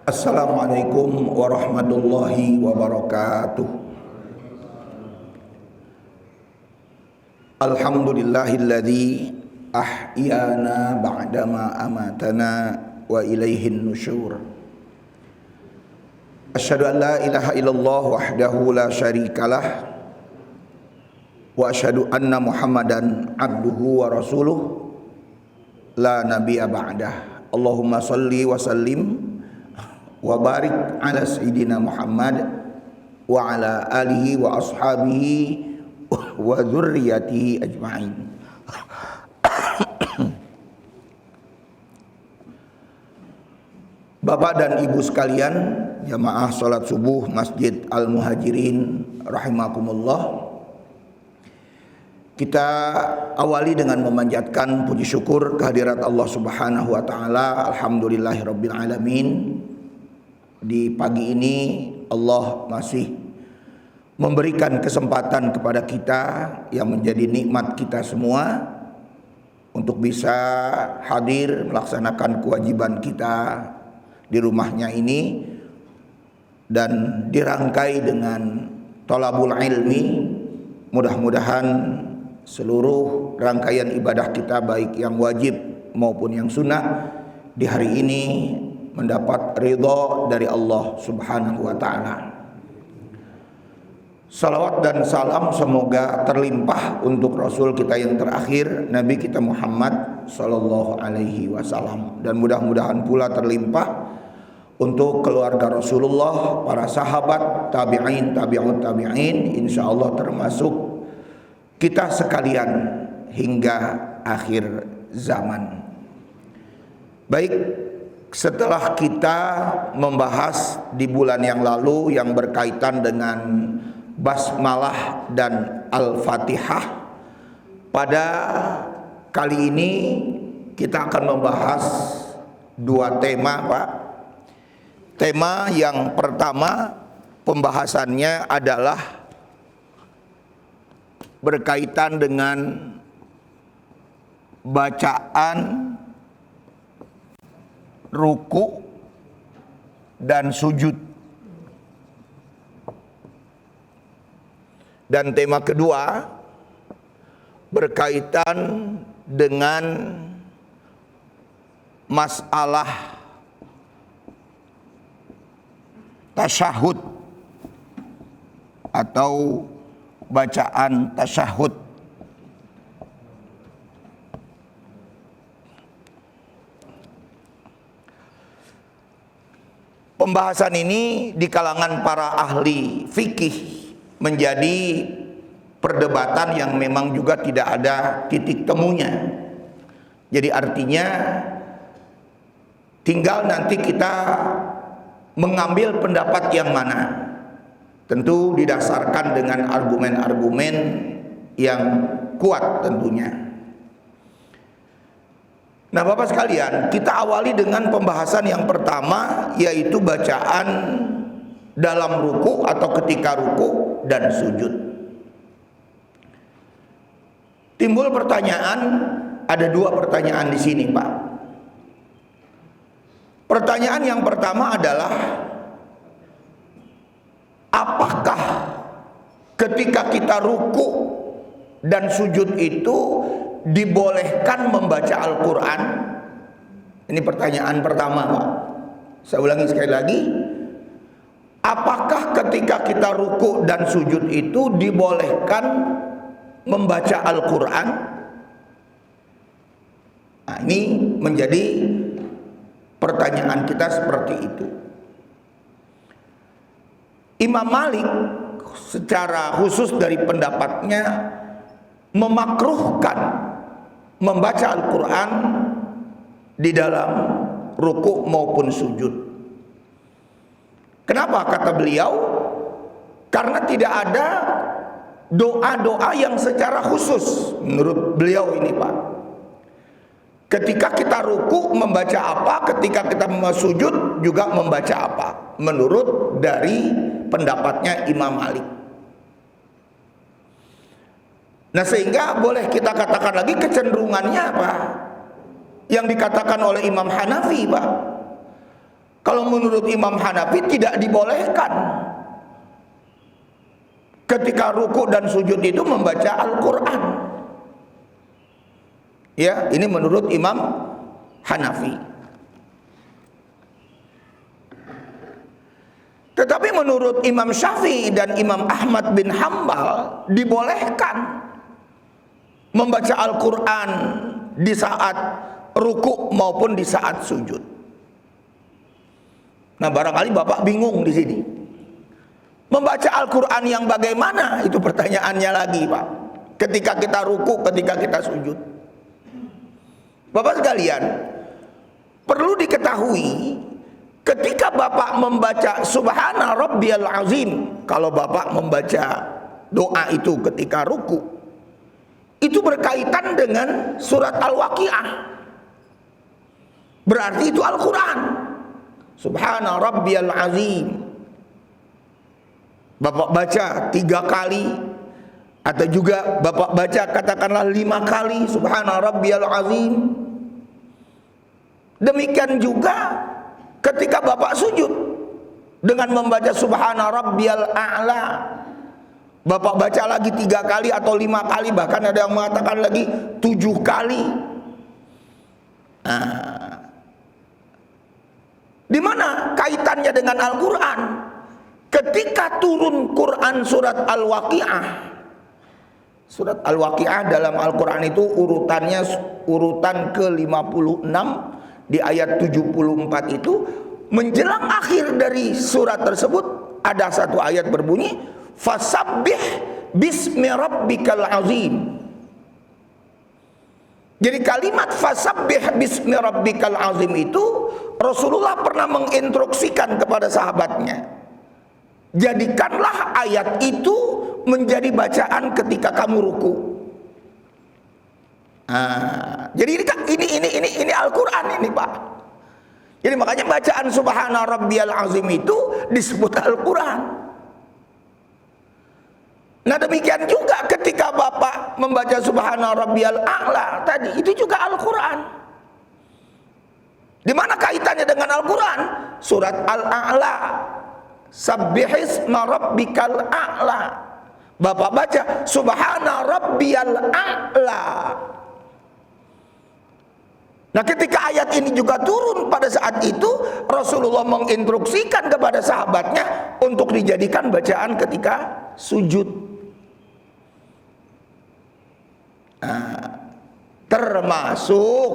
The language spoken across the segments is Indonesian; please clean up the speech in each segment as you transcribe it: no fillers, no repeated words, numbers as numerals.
Assalamualaikum warahmatullahi wabarakatuh. Alhamdulillahilladzi ahyana ba'dama amatana wa ilaihin nusyur. Asyhadu an la ilaha illallah wahdahu la syarikalah wa asyhadu anna Muhammadan abduhu wa rasuluh la nabiyya ba'dah. Allahumma shalli wa sallim wa barik ala sayyidina Muhammad wa ala alihi wa ashabihi wa dzurriyyatihi ajma'in. Bapak dan Ibu sekalian, jamaah salat subuh Masjid Al-Muhajirin rahimakumullah. Kita awali dengan memanjatkan puji syukur kehadirat Allah Subhanahu wa taala. Alhamdulillahirabbil alamin. Di pagi ini Allah masih memberikan kesempatan kepada kita yang menjadi nikmat kita semua untuk bisa hadir melaksanakan kewajiban kita di rumahnya ini dan dirangkai dengan thalabul ilmi. Mudah-mudahan seluruh rangkaian ibadah kita baik yang wajib maupun yang sunnah di hari ini mendapat ridha dari Allah Subhanahu wa taala. Salawat dan salam semoga terlimpah untuk Rasul kita yang terakhir, Nabi kita Muhammad sallallahu alaihi wasallam, dan mudah-mudahan pula terlimpah untuk keluarga Rasulullah, para sahabat, tabi'in, tabi'ut tabi'in, insyaallah termasuk kita sekalian hingga akhir zaman. Baik, setelah kita membahas di bulan yang lalu yang berkaitan dengan basmalah dan al-fatihah, pada kali ini kita akan membahas dua tema, Pak. Tema yang pertama pembahasannya adalah berkaitan dengan bacaan ruku dan sujud. Dan tema kedua berkaitan dengan masalah tasyahud atau bacaan tasyahud. Pembahasan ini di kalangan para ahli fikih menjadi perdebatan yang memang juga tidak ada titik temunya. Jadi artinya tinggal nanti kita mengambil pendapat yang mana. Tentu didasarkan dengan argumen-argumen yang kuat tentunya. Nah, Bapak sekalian, kita awali dengan pembahasan yang pertama, yaitu bacaan dalam ruku atau ketika ruku dan sujud. Timbul pertanyaan, ada dua pertanyaan di sini, Pak. Pertanyaan yang pertama adalah, apakah ketika kita ruku dan sujud itu dibolehkan membaca Al-Quran? Ini pertanyaan pertama, Pak. Saya ulangi sekali lagi. Apakah ketika kita ruku dan sujud itu dibolehkan membaca Al-Quran? Nah, ini menjadi pertanyaan kita seperti itu. Imam Malik secara khusus dari pendapatnya memakruhkan membaca Al-Quran di dalam ruku maupun sujud. Kenapa kata beliau? Karena tidak ada doa-doa yang secara khusus menurut beliau ini, Pak. Ketika kita ruku membaca apa, ketika kita sujud juga membaca apa, menurut dari pendapatnya Imam Malik. Nah, sehingga boleh kita katakan lagi kecenderungannya apa? Yang dikatakan oleh Imam Hanafi, Pak, Kalau menurut Imam Hanafi tidak dibolehkan ketika ruku dan sujud itu membaca Al-Quran. Ya, ini menurut Imam Hanafi. Tetapi menurut Imam Syafi'i dan Imam Ahmad bin Hambal dibolehkan membaca Al-Quran di saat ruku maupun di saat sujud. Nah, barangkali Bapak bingung di sini. Membaca Al-Quran yang bagaimana? Itu pertanyaannya lagi, Pak. Ketika kita ruku, ketika kita sujud. Bapak sekalian, perlu diketahui, ketika Bapak membaca Subhana Rabbiyal Azim, kalau Bapak membaca doa itu ketika ruku, itu berkaitan dengan surat Al-Waqiah. Berarti itu Al-Quran. Subhana Rabbiyal Azim. Bapak baca 3 kali, atau juga Bapak baca katakanlah 5 kali Subhana Rabbiyal Azim. Demikian juga ketika Bapak sujud dengan membaca Subhana Rabbiyal A'la. Bapak baca lagi 3 kali atau 5 kali, bahkan ada yang mengatakan lagi 7 kali. Di mana kaitannya dengan Al-Quran? Ketika turun Quran surat Al-Waqiah. Surat Al-Waqiah dalam Al-Quran itu urutannya urutan ke-56 di ayat 74 itu. Menjelang akhir dari surat tersebut ada satu ayat berbunyi fasabbih bismi rabbikal azim. Jadi kalimat fasabbih bismi rabbikal azim itu Rasulullah pernah menginstruksikan kepada sahabatnya, jadikanlah ayat itu menjadi bacaan ketika kamu ruku. Jadi ini Al-Quran ini, Pak. Jadi makanya bacaan Subhana Rabbiyal Azim itu disebut Al-Quran. Nah, demikian juga ketika Bapak membaca Subhana Rabbiyal A'la tadi, itu juga Al-Quran. Di mana kaitannya dengan Al-Quran? Surat Al-A'la. Sabbihisma rabbikal a'la. Bapak baca Subhana Rabbiyal A'la. Nah, ketika ayat ini juga turun pada saat itu, Rasulullah menginstruksikan kepada sahabatnya untuk dijadikan bacaan ketika sujud. Termasuk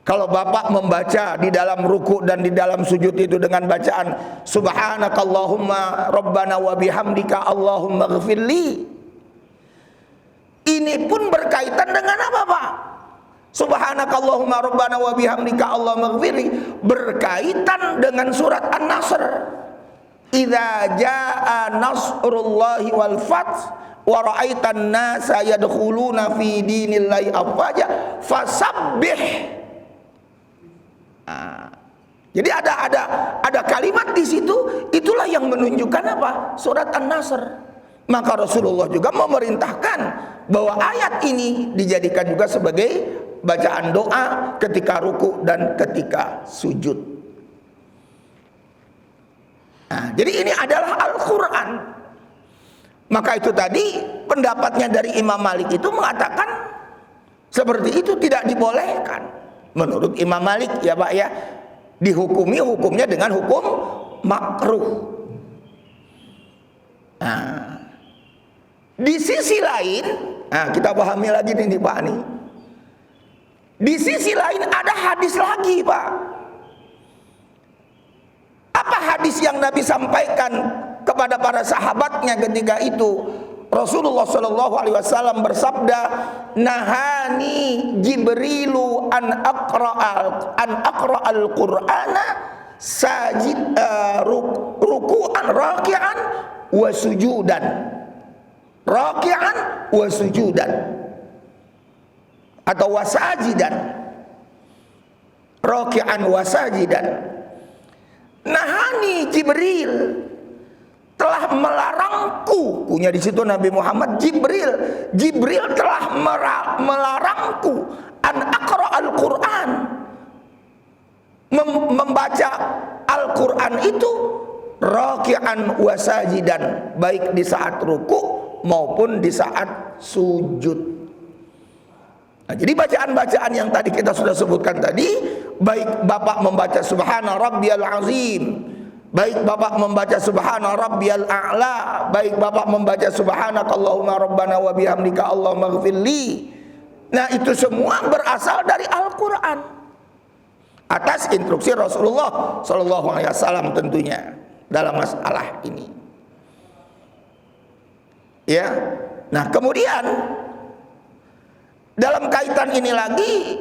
kalau Bapak membaca di dalam ruku dan di dalam sujud itu dengan bacaan Subhanakallahumma Rabbana wa bihamdika Allahumma ghfirli, ini pun berkaitan dengan apa, Pak? Subhanakallahumma Rabbana wa bihamdika Allahumma ghfirli berkaitan dengan surat An-Nasr. Idza jaa nasrullahi wal fath wa ra'aitan nasa yadkhuluna fi dinillahi afwaja fasabbih. Jadi ada kalimat di situ, itulah yang menunjukkan apa? Surat An-Nasr. Maka Rasulullah juga memerintahkan bahwa ayat ini dijadikan juga sebagai bacaan doa ketika ruku dan ketika sujud. Jadi ini adalah Al-Quran. Maka itu tadi pendapatnya dari Imam Malik itu mengatakan seperti itu tidak dibolehkan. Menurut Imam Malik ya, Pak ya, dihukumi hukumnya dengan hukum makruh. Di sisi lain, kita pahami lagi nih Pak nih. Di sisi lain ada hadis lagi, Pak. Apa hadis yang Nabi sampaikan kepada para sahabatnya ketika itu? Rasulullah Shallallahu Alaihi Wasallam bersabda, "Nahani Jibrilu an aqra al-Qur'ana sajid ruku'an raki'an wa sujudan." Raki'an wa sujudan atau wasajidan. Raki'an wasajidan. Nahani Jibril, telah melarangku, punya di situ Nabi Muhammad. Jibril telah melarangku an aqra al-Quran, membaca Al-Quran itu raki'an wa sajidan, baik di saat ruku maupun di saat sujud. Nah, jadi bacaan-bacaan yang tadi kita sudah sebutkan tadi, baik Bapak membaca subhana rabbiyal azim, baik Bapak membaca subhana rabbiyal a'la, baik Bapak membaca subhanakallahumma rabbana wa bihamdika allahumma ighfirli. Nah, itu semua berasal dari Al-Quran atas instruksi Rasulullah SAW tentunya dalam masalah ini. Ya. Nah, kemudian dalam kaitan ini lagi,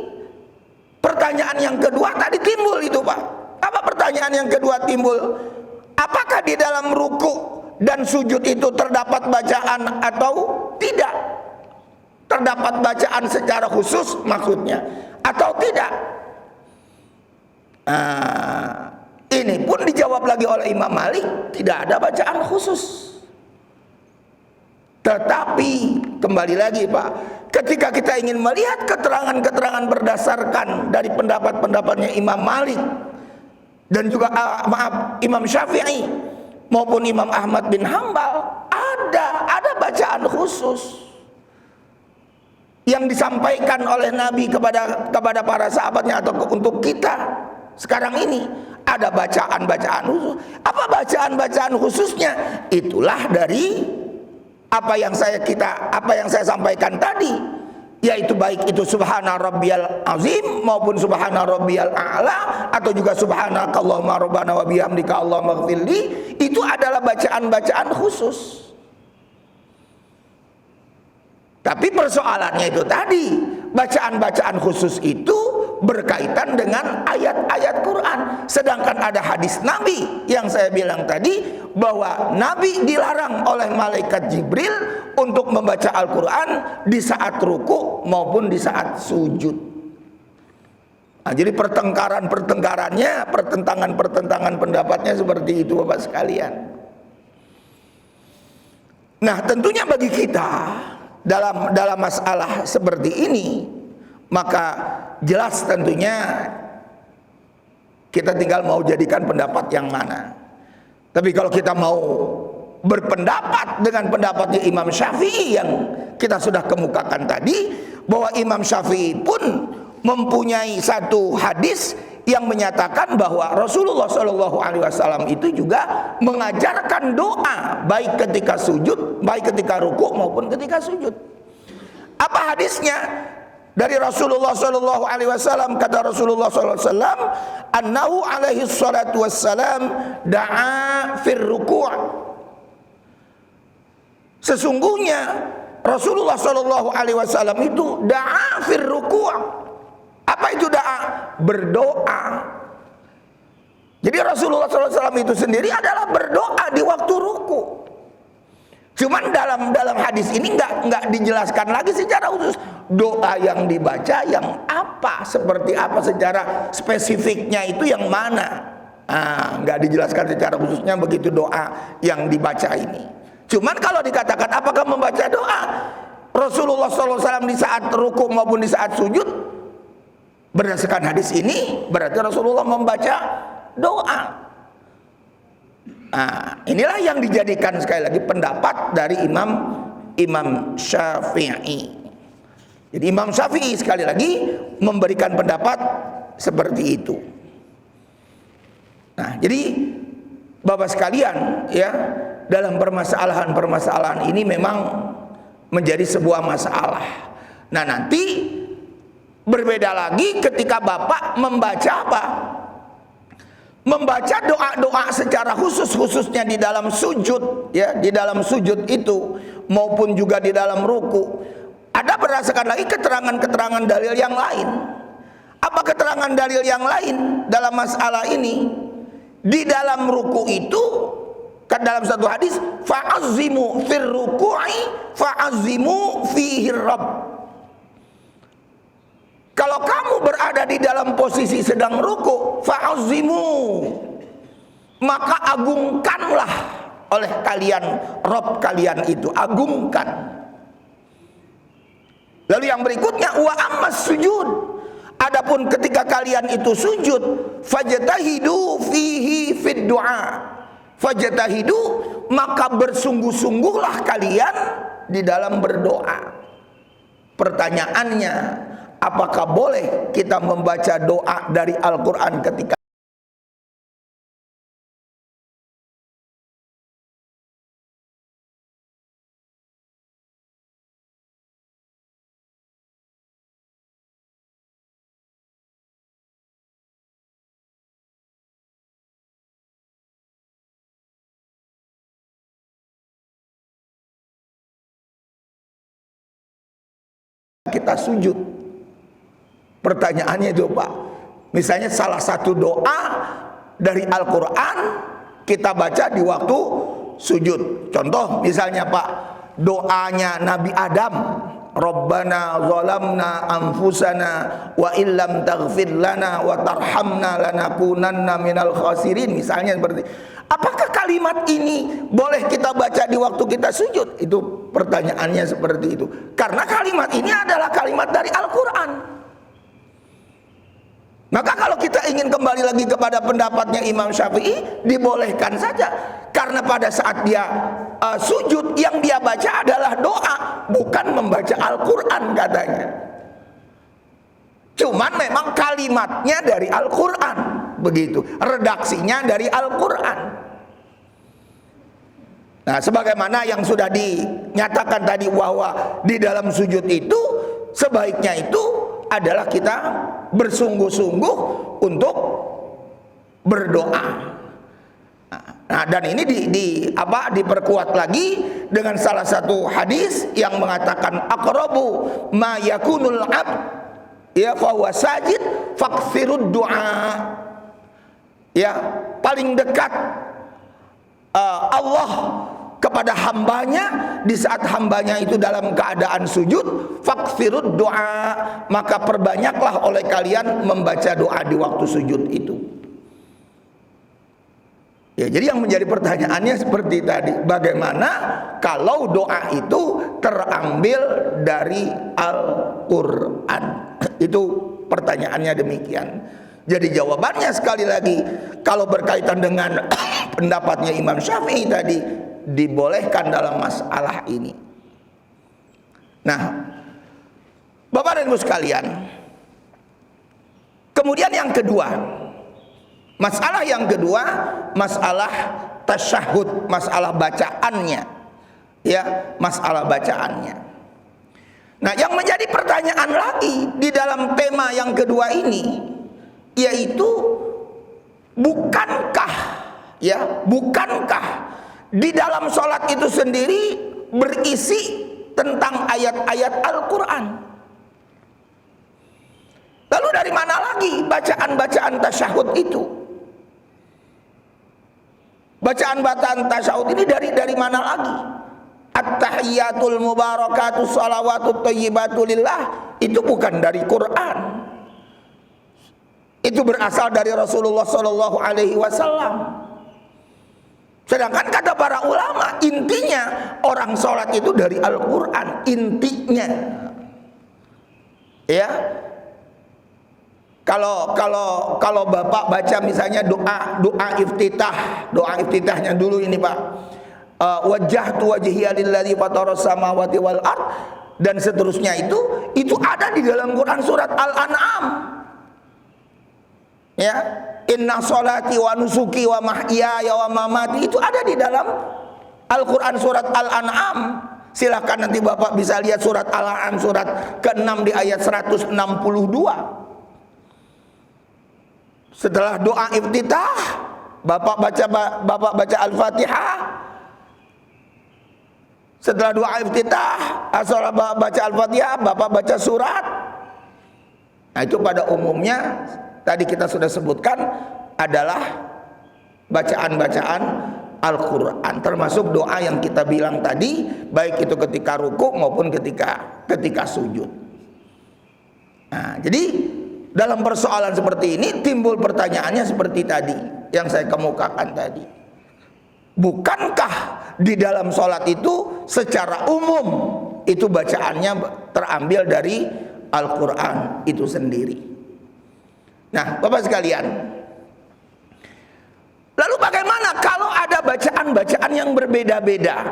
pertanyaan yang kedua tadi timbul itu, Pak. Apa pertanyaan yang kedua timbul? Apakah di dalam ruku dan sujud itu terdapat bacaan atau tidak? Terdapat bacaan secara khusus maksudnya atau tidak? Ini pun dijawab lagi oleh Imam Malik, tidak ada bacaan khusus. Tetapi kembali lagi, Pak, ketika kita ingin melihat keterangan-keterangan berdasarkan dari pendapat-pendapatnya Imam Malik dan juga Imam Syafi'i maupun Imam Ahmad bin Hambal, ada bacaan khusus yang disampaikan oleh Nabi kepada para sahabatnya atau untuk kita sekarang ini. Ada bacaan-bacaan khusus. Apa bacaan-bacaan khususnya? Itulah dari apa yang saya sampaikan tadi, yaitu baik itu subhana rabbiyal azim maupun subhana rabbiyal a'la atau juga subhanakallahumma rabbana wa bihamdika allahumma ighfirli. Itu adalah bacaan-bacaan khusus. Tapi persoalannya itu tadi, bacaan-bacaan khusus itu berkaitan dengan ayat-ayat Quran. Sedangkan ada hadis Nabi yang saya bilang tadi, bahwa Nabi dilarang oleh malaikat Jibril untuk membaca Al-Quran di saat ruku maupun di saat sujud. Nah, jadi pertengkarannya, pertentangan pendapatnya seperti itu, Bapak sekalian. Nah, tentunya bagi kita dalam masalah seperti ini, maka jelas tentunya kita tinggal mau jadikan pendapat yang mana. Tapi kalau kita mau berpendapat dengan pendapatnya Imam Syafi'i yang kita sudah kemukakan tadi, bahwa Imam Syafi'i pun mempunyai satu hadis yang menyatakan bahwa Rasulullah SAW itu juga mengajarkan doa baik ketika sujud, baik ketika ruku maupun ketika sujud. Apa hadisnya? Dari Rasulullah SAW, kata Rasulullah SAW, annahu alaihi salatu wassalam da'a fir ruku'. Sesungguhnya Rasulullah SAW itu da'a fir ruku'. Apa itu da'a? Berdoa. Jadi Rasulullah SAW itu sendiri adalah berdoa di waktu ruku'. Cuman dalam hadis ini nggak dijelaskan lagi secara khusus doa yang dibaca yang apa, seperti apa secara spesifiknya itu yang mana. Nggak dijelaskan secara khususnya begitu doa yang dibaca ini. Cuman kalau dikatakan apakah membaca doa, Rasulullah SAW di saat ruku maupun di saat sujud, berdasarkan hadis ini berarti Rasulullah membaca doa. Inilah yang dijadikan sekali lagi pendapat dari Imam Syafi'i. Jadi Imam Syafi'i sekali lagi memberikan pendapat seperti itu. Nah, jadi Bapak sekalian, ya, dalam permasalahan ini memang menjadi sebuah masalah. Nah, nanti berbeda lagi ketika Bapak membaca apa? Membaca doa-doa secara khususnya di dalam sujud, ya, di dalam sujud itu maupun juga di dalam ruku. Ada berdasarkan lagi keterangan-keterangan dalil yang lain. Apa keterangan dalil yang lain dalam masalah ini? Di dalam ruku itu, kan dalam satu hadis, fa'azzimu fir ruku'i fa'azzimu fihi rabb. Kalau kamu berada di dalam posisi sedang ruku, fa'azzimu, maka agungkanlah oleh kalian Rabb kalian itu, agungkan. Lalu yang berikutnya, wa ammas sujud, adapun ketika kalian itu sujud, fajtahidu fihi fid du'a. Fajtahidu, maka bersungguh-sungguhlah kalian di dalam berdoa. Pertanyaannya, apakah boleh kita membaca doa dari Al-Quran ketika kita sujud? Pertanyaannya itu Pak, misalnya salah satu doa dari Al-Quran kita baca di waktu sujud. Contoh misalnya Pak, doanya Nabi Adam, Rabbana zalamna anfusana wa illam taghfir lana wa tarhamna lanakunanna minal khasirin, misalnya seperti. Apakah kalimat ini boleh kita baca di waktu kita sujud? Itu pertanyaannya seperti itu. Karena kalimat ini adalah kalimat dari Al-Quran. Maka kalau kita ingin kembali lagi kepada pendapatnya Imam Syafi'i, dibolehkan saja. Karena pada saat dia sujud, yang dia baca adalah doa, bukan membaca Al-Quran katanya. Cuman memang kalimatnya dari Al-Quran, begitu, redaksinya dari Al-Quran. Nah, sebagaimana yang sudah dinyatakan tadi bahwa di dalam sujud itu sebaiknya itu adalah kita bersungguh-sungguh untuk berdoa. Nah, dan ini diperkuat lagi dengan salah satu hadis yang mengatakan aqrabu ma yakunul abd ya fa huwa sajid faktsirud du'a. Ya, paling dekat Allah kepada hambanya di saat hambanya itu dalam keadaan sujud, faktsirud du'a, maka perbanyaklah oleh kalian membaca doa di waktu sujud itu. Ya, jadi yang menjadi pertanyaannya seperti tadi, bagaimana kalau doa itu terambil dari Al-Quran? Itu pertanyaannya demikian. Jadi jawabannya sekali lagi, kalau berkaitan dengan pendapatnya Imam Syafi'i tadi, dibolehkan dalam masalah ini. Nah, Bapak dan Ibu sekalian, kemudian yang kedua, masalah yang kedua, masalah tasyahud, masalah bacaannya, ya, masalah bacaannya. Nah, yang menjadi pertanyaan lagi di dalam tema yang kedua ini, yaitu bukankah di dalam sholat itu sendiri berisi tentang ayat-ayat Al-Quran? Lalu dari mana lagi bacaan-bacaan tasyahud itu? Bacaan-bacaan tasyahud ini dari mana lagi? At-tahiyyatul mubarakatuh shalawatut thayyibatu lillah, itu bukan dari Quran. Itu berasal dari Rasulullah Shallallahu Alaihi Wasallam. Sedangkan kata para ulama, intinya orang sholat itu dari Al-Quran, intinya. Ya, kalau Bapak baca misalnya doa iftitahnya dulu ini Pak, wajjahtu wajhiya lilladzi fataras samawati wal ard, dan seterusnya itu ada di dalam Quran surat Al-An'am. Ya, inna sholati wa nusuki wa mahyaya wa mamati, itu ada di dalam Al-Quran surat Al-An'am. Silahkan nanti Bapak bisa lihat surat Al-An'am surat ke-6 di ayat 162. Setelah doa iftitah, Bapak baca Al-Fatihah. Setelah doa iftitah, Bapak baca Al-Fatihah, Bapak baca surat. Nah, itu pada umumnya tadi kita sudah sebutkan adalah bacaan-bacaan Al-Quran, termasuk doa yang kita bilang tadi, baik itu ketika ruku maupun ketika sujud. Nah, jadi dalam persoalan seperti ini timbul pertanyaannya seperti tadi yang saya kemukakan tadi. Bukankah di dalam sholat itu secara umum itu bacaannya terambil dari Al-Quran itu sendiri? Nah, Bapak sekalian, Lalu bagaimana kalau ada bacaan-bacaan yang berbeda-beda?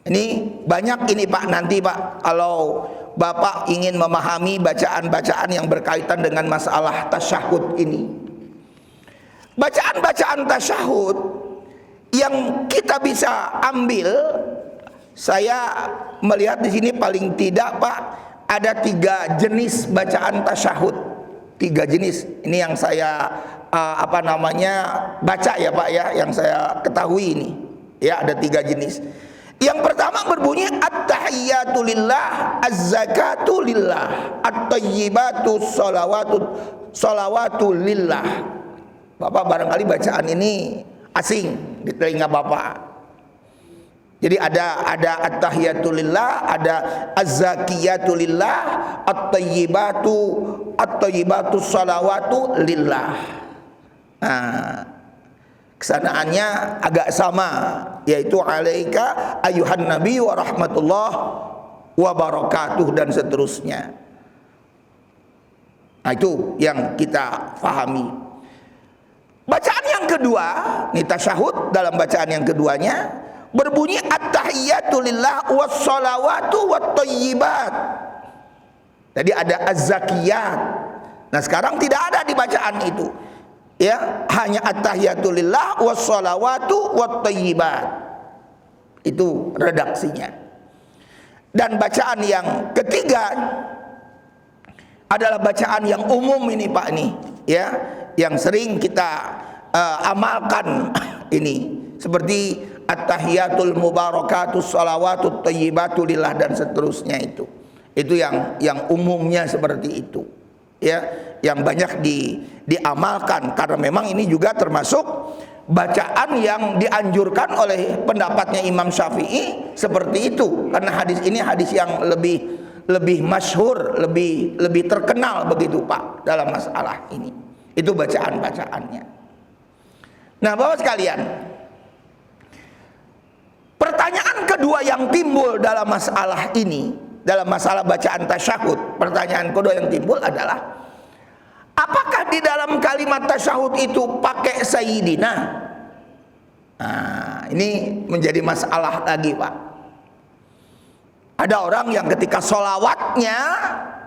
Ini banyak ini Pak, nanti Pak, kalau Bapak ingin memahami bacaan-bacaan yang berkaitan dengan masalah tasyahud ini. Bacaan-bacaan tasyahud yang kita bisa ambil, saya melihat di sini paling tidak Pak, ada 3 jenis bacaan tasyahud. 3 jenis. Ini yang saya baca ya Pak ya, yang saya ketahui ini. Ya, ada 3 jenis. Yang pertama berbunyi at-tahiyyatu lillah, az-zakatu lillah, at-thayyibatu sholawatu lillah. Bapak barangkali bacaan ini asing di telinga Bapak. Jadi ada at-tahiyyatu lillah, ada az-zakiyatu lillah, at-thayyibatu sholawatu lillah. Nah, kesanaannya agak sama, yaitu alaika ayuhan nabi wa rahmatullah wa barakatuh dan seterusnya. Nah, itu yang kita pahami. Bacaan yang kedua, ini tasyahud, dalam bacaan yang keduanya berbunyi at-tahiyyatu lillah was sholawatu wat thayyibat. Jadi ada az-zakiyat. Nah, sekarang tidak ada di bacaan itu. Ya, hanya at-tahiyyatu lillah was sholawatu wat thayyibat. Itu redaksinya. Dan bacaan yang ketiga adalah bacaan yang umum ini Pak, ini ya, yang sering kita amalkan ini, seperti at-tahiyyatul mubarakatus sholawatut thayyibatu lillah dan seterusnya itu. Itu yang umumnya seperti itu. Ya, yang banyak diamalkan, karena memang ini juga termasuk bacaan yang dianjurkan oleh pendapatnya Imam Syafi'i seperti itu, karena hadis ini hadis yang lebih masyhur, lebih terkenal begitu Pak dalam masalah ini. Itu bacaan-bacaannya. Nah, Bapak sekalian, pertanyaan kedua yang timbul dalam masalah ini, dalam masalah bacaan tasyahud, pertanyaan kedua yang timbul adalah, apakah di dalam kalimat tasyahud itu pakai sayyidina? Nah, ini menjadi masalah lagi Pak. Ada orang yang ketika sholawatnya,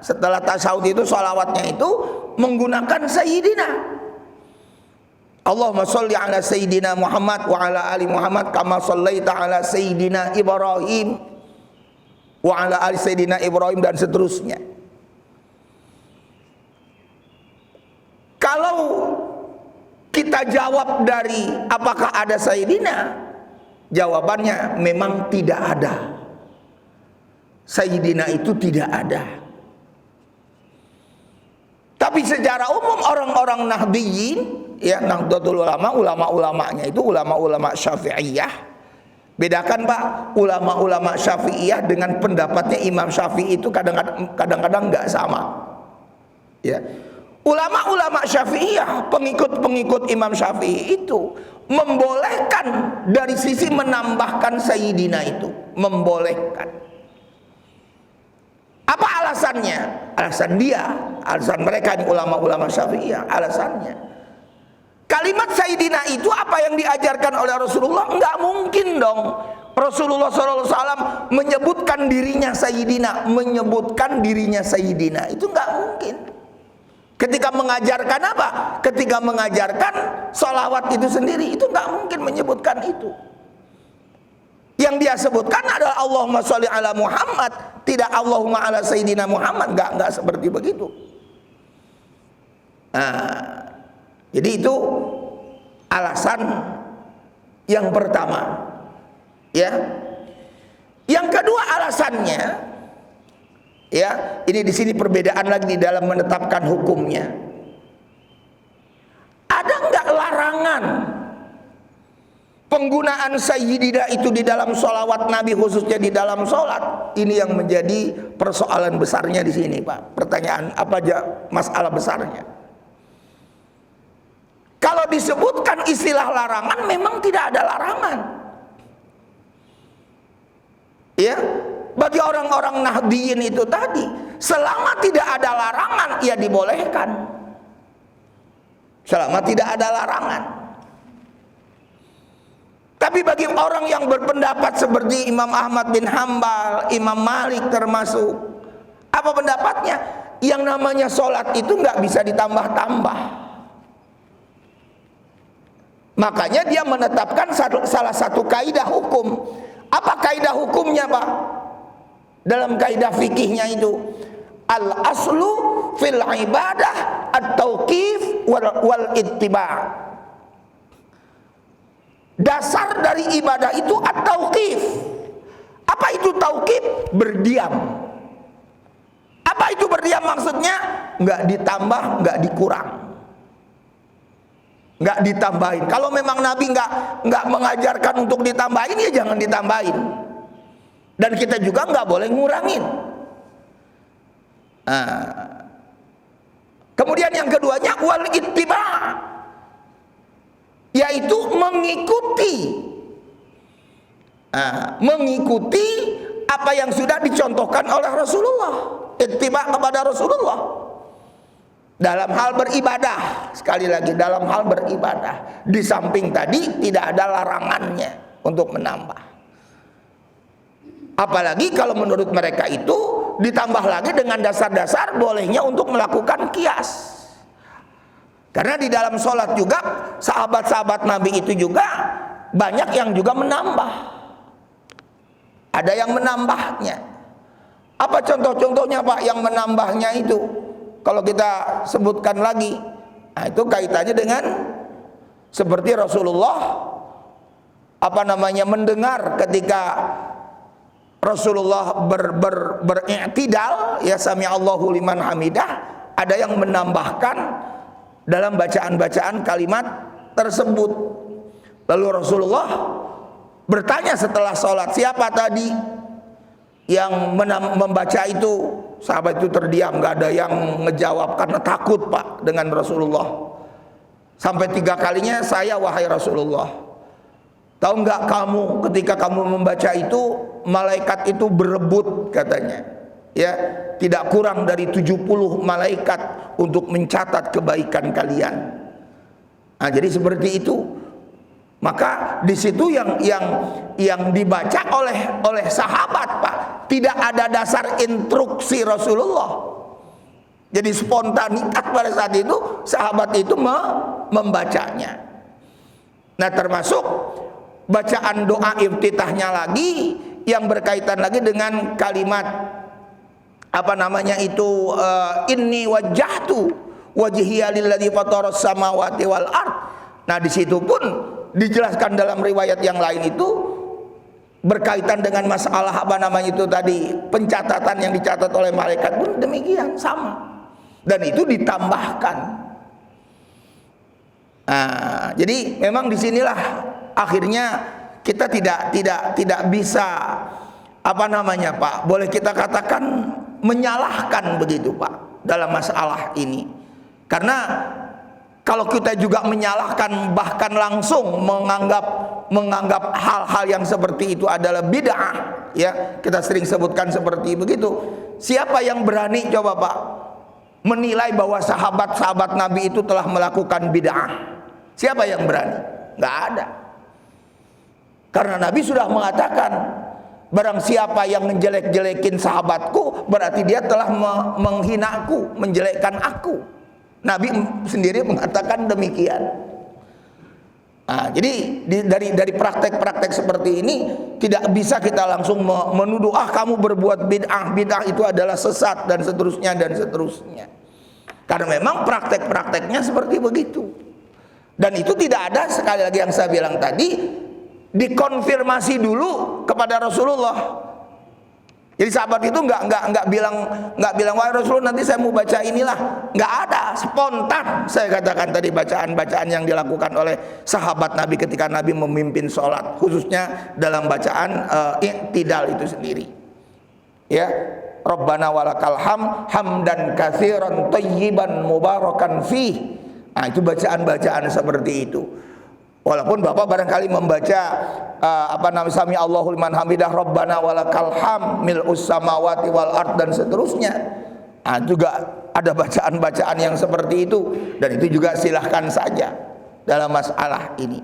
setelah tasyahud itu sholawatnya itu menggunakan sayyidina. Allahumma sholli ala sayyidina Muhammad wa ala ali Muhammad kama shallaita ala sayyidina Ibrahim wa ala ali sayyidina Ibrahim dan seterusnya. Kalau kita jawab dari apakah ada sayyidina, jawabannya memang tidak ada. Sayyidina itu tidak ada. Tapi secara umum orang-orang Nahdliyin, ya, Nahdlatul Ulama, ulama-ulamanya itu ulama-ulama Syafi'iyah. Bedakan Pak, ulama-ulama Syafi'iyah dengan pendapatnya Imam Syafi'i itu kadang-kadang nggak sama. Ya. Ulama-ulama Syafi'iyah, pengikut-pengikut Imam Syafi'i itu membolehkan dari sisi menambahkan sayyidina itu, membolehkan. Apa alasannya? Alasan mereka di ulama-ulama Syafi'iyah, alasannya kalimat sayyidina itu apa yang diajarkan oleh Rasulullah? Enggak mungkin dong Rasulullah SAW menyebutkan dirinya sayyidina, itu enggak mungkin. Ketika mengajarkan apa? Ketika mengajarkan sholawat itu sendiri, itu enggak mungkin menyebutkan itu. Yang dia sebutkan adalah Allahumma sholli ala Muhammad, tidak Allahumma ala Sayyidina Muhammad, enggak seperti begitu. Nah, jadi itu alasan yang pertama. Ya. Yang kedua alasannya, ya, ini di sini perbedaan lagi di dalam menetapkan hukumnya. Ada enggak larangan penggunaan sayyidina itu di dalam sholawat Nabi, khususnya di dalam sholat? Ini yang menjadi persoalan besarnya di sini Pak. Pertanyaan apa aja masalah besarnya? Kalau disebutkan istilah larangan, memang tidak ada larangan. Ya, bagi orang-orang Nahdliyin itu tadi, selama tidak ada larangan, ya dibolehkan. selama tidak ada larangan. Tapi bagi orang yang berpendapat seperti Imam Ahmad bin Hambal, Imam Malik termasuk, apa pendapatnya? Yang namanya sholat itu nggak bisa ditambah-tambah. Makanya dia menetapkan salah satu kaidah hukum. Apa kaidah hukumnya, Pak? Dalam kaidah fikihnya itu, al aslu fil ibadah at-tauqif wal ittiba'. Dasar dari ibadah itu at-tauqif. Apa itu tauqif? Berdiam. Apa itu berdiam maksudnya? Nggak ditambah, nggak dikurang, nggak ditambahin. Kalau memang Nabi nggak mengajarkan untuk ditambahin, ya jangan ditambahin. Dan kita juga nggak boleh ngurangin. Kemudian yang keduanya wal ittiba', yaitu mengikuti apa yang sudah dicontohkan oleh Rasulullah, ittiba' kepada Rasulullah dalam hal beribadah. Sekali lagi, dalam hal beribadah, di samping tadi tidak ada larangannya untuk menambah. Apalagi kalau menurut mereka itu ditambah lagi dengan dasar-dasar bolehnya untuk melakukan kias. Karena di dalam sholat juga sahabat-sahabat Nabi itu juga banyak yang juga menambah. Ada yang menambahnya. Apa contoh-contohnya, Pak, yang menambahnya itu? Kalau kita sebutkan lagi, nah itu kaitannya dengan seperti Rasulullah mendengar ketika Rasulullah beri'tidal, ya sami'allahu liman hamidah, ada yang menambahkan dalam bacaan-bacaan kalimat tersebut. Lalu Rasulullah bertanya setelah sholat, siapa tadi yang membaca itu? Sahabat itu terdiam, nggak ada yang ngejawab karena takut, Pak, dengan Rasulullah. Sampai 3 kalinya, saya wahai Rasulullah, tahu nggak kamu ketika kamu membaca itu malaikat itu berebut, katanya, ya, tidak kurang dari 70 malaikat untuk mencatat kebaikan kalian. Nah, jadi seperti itu. Maka di situ yang dibaca oleh sahabat, Pak, tidak ada dasar instruksi Rasulullah. Jadi spontanitas pada saat itu sahabat itu membacanya. Nah, termasuk bacaan doa iftitahnya lagi yang berkaitan lagi dengan kalimat inni wajjahtu wajhiya lilladzi fataras samawati wal ard. Nah, di situ pun dijelaskan dalam riwayat yang lain itu berkaitan dengan masalah itu tadi, pencatatan yang dicatat oleh malaikat pun demikian sama, dan itu ditambahkan. Nah, jadi memang disinilah akhirnya kita tidak bisa Pak, boleh kita katakan menyalahkan begitu, Pak, dalam masalah ini. Karena kalau kita juga menyalahkan, bahkan langsung menganggap hal-hal yang seperti itu adalah bid'ah, ya, kita sering sebutkan seperti begitu. Siapa yang berani coba, Pak, menilai bahwa sahabat-sahabat Nabi itu telah melakukan bid'ah? Siapa yang berani? Nggak ada. Karena Nabi sudah mengatakan, barang siapa yang menjelek-jelekin sahabatku, berarti dia telah menghinaku, menjelekkan aku. Nabi sendiri mengatakan demikian. Nah, jadi dari praktek-praktek seperti ini tidak bisa kita langsung menuduh, kamu berbuat bid'ah itu adalah sesat dan seterusnya dan seterusnya. Karena memang praktek-prakteknya seperti begitu. Dan itu tidak ada, sekali lagi yang saya bilang tadi, dikonfirmasi dulu kepada Rasulullah. Jadi sahabat itu nggak bilang wahai Rasulullah, nanti saya mau baca inilah. Nggak ada, spontan. Saya katakan tadi bacaan-bacaan yang dilakukan oleh sahabat Nabi ketika Nabi memimpin sholat, khususnya dalam bacaan i'tidal itu sendiri. Ya, Rabbana walakal hamdan katsiran thayyiban mubarakan fih. Nah, itu bacaan-bacaan seperti itu. Walaupun Bapak barangkali membaca sami Allahu liman hamidah Rabbana walakal ham mil'us samawati wal ard dan seterusnya. Juga ada bacaan-bacaan yang seperti itu, dan itu juga silahkan saja dalam masalah ini.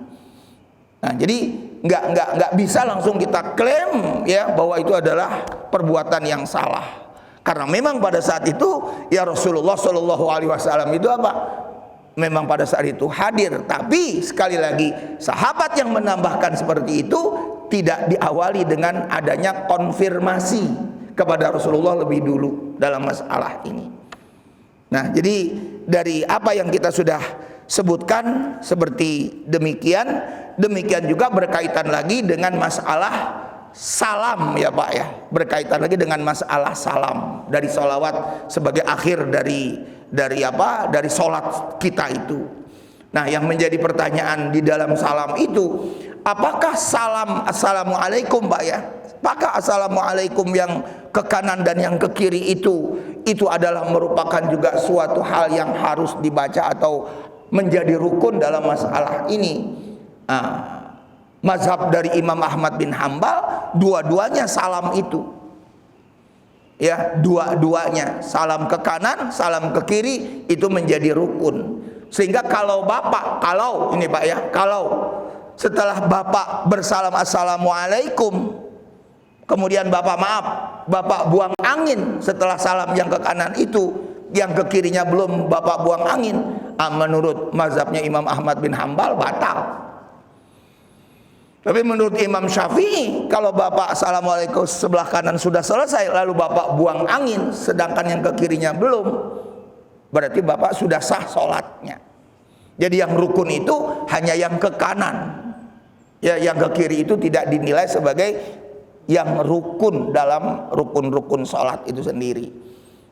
Nah, jadi nggak bisa langsung kita klaim ya bahwa itu adalah perbuatan yang salah, karena memang pada saat itu ya Rasulullah Shallallahu Alaihi Wasallam itu apa? Memang pada saat itu hadir. Tapi sekali lagi, sahabat yang menambahkan seperti itu tidak diawali dengan adanya konfirmasi kepada Rasulullah lebih dulu dalam masalah ini. Nah, jadi dari apa yang kita sudah sebutkan seperti demikian, demikian juga berkaitan lagi dengan masalah salam ya Pak ya, berkaitan lagi dengan masalah salam dari sholawat sebagai akhir dari apa, dari sholat kita itu. Nah, yang menjadi pertanyaan di dalam salam itu, apakah salam assalamualaikum Pak ya, apakah assalamualaikum yang ke kanan dan yang ke kiri itu adalah merupakan juga suatu hal yang harus dibaca atau menjadi rukun dalam masalah ini? Mazhab dari Imam Ahmad bin Hambal, dua-duanya salam itu ya, dua-duanya salam ke kanan, salam ke kiri itu menjadi rukun. Sehingga kalau Bapak, kalau ini Pak ya, kalau setelah Bapak bersalam assalamualaikum, kemudian Bapak buang angin setelah salam yang ke kanan itu, yang ke kirinya belum Bapak buang angin, menurut mazhabnya Imam Ahmad bin Hambal batal. Tapi menurut Imam Syafi'i, kalau Bapak assalamualaikum sebelah kanan sudah selesai, lalu Bapak buang angin sedangkan yang ke kirinya belum, berarti Bapak sudah sah sholatnya. Jadi yang rukun itu hanya yang ke kanan ya, yang ke kiri itu tidak dinilai sebagai yang rukun dalam rukun-rukun sholat itu sendiri.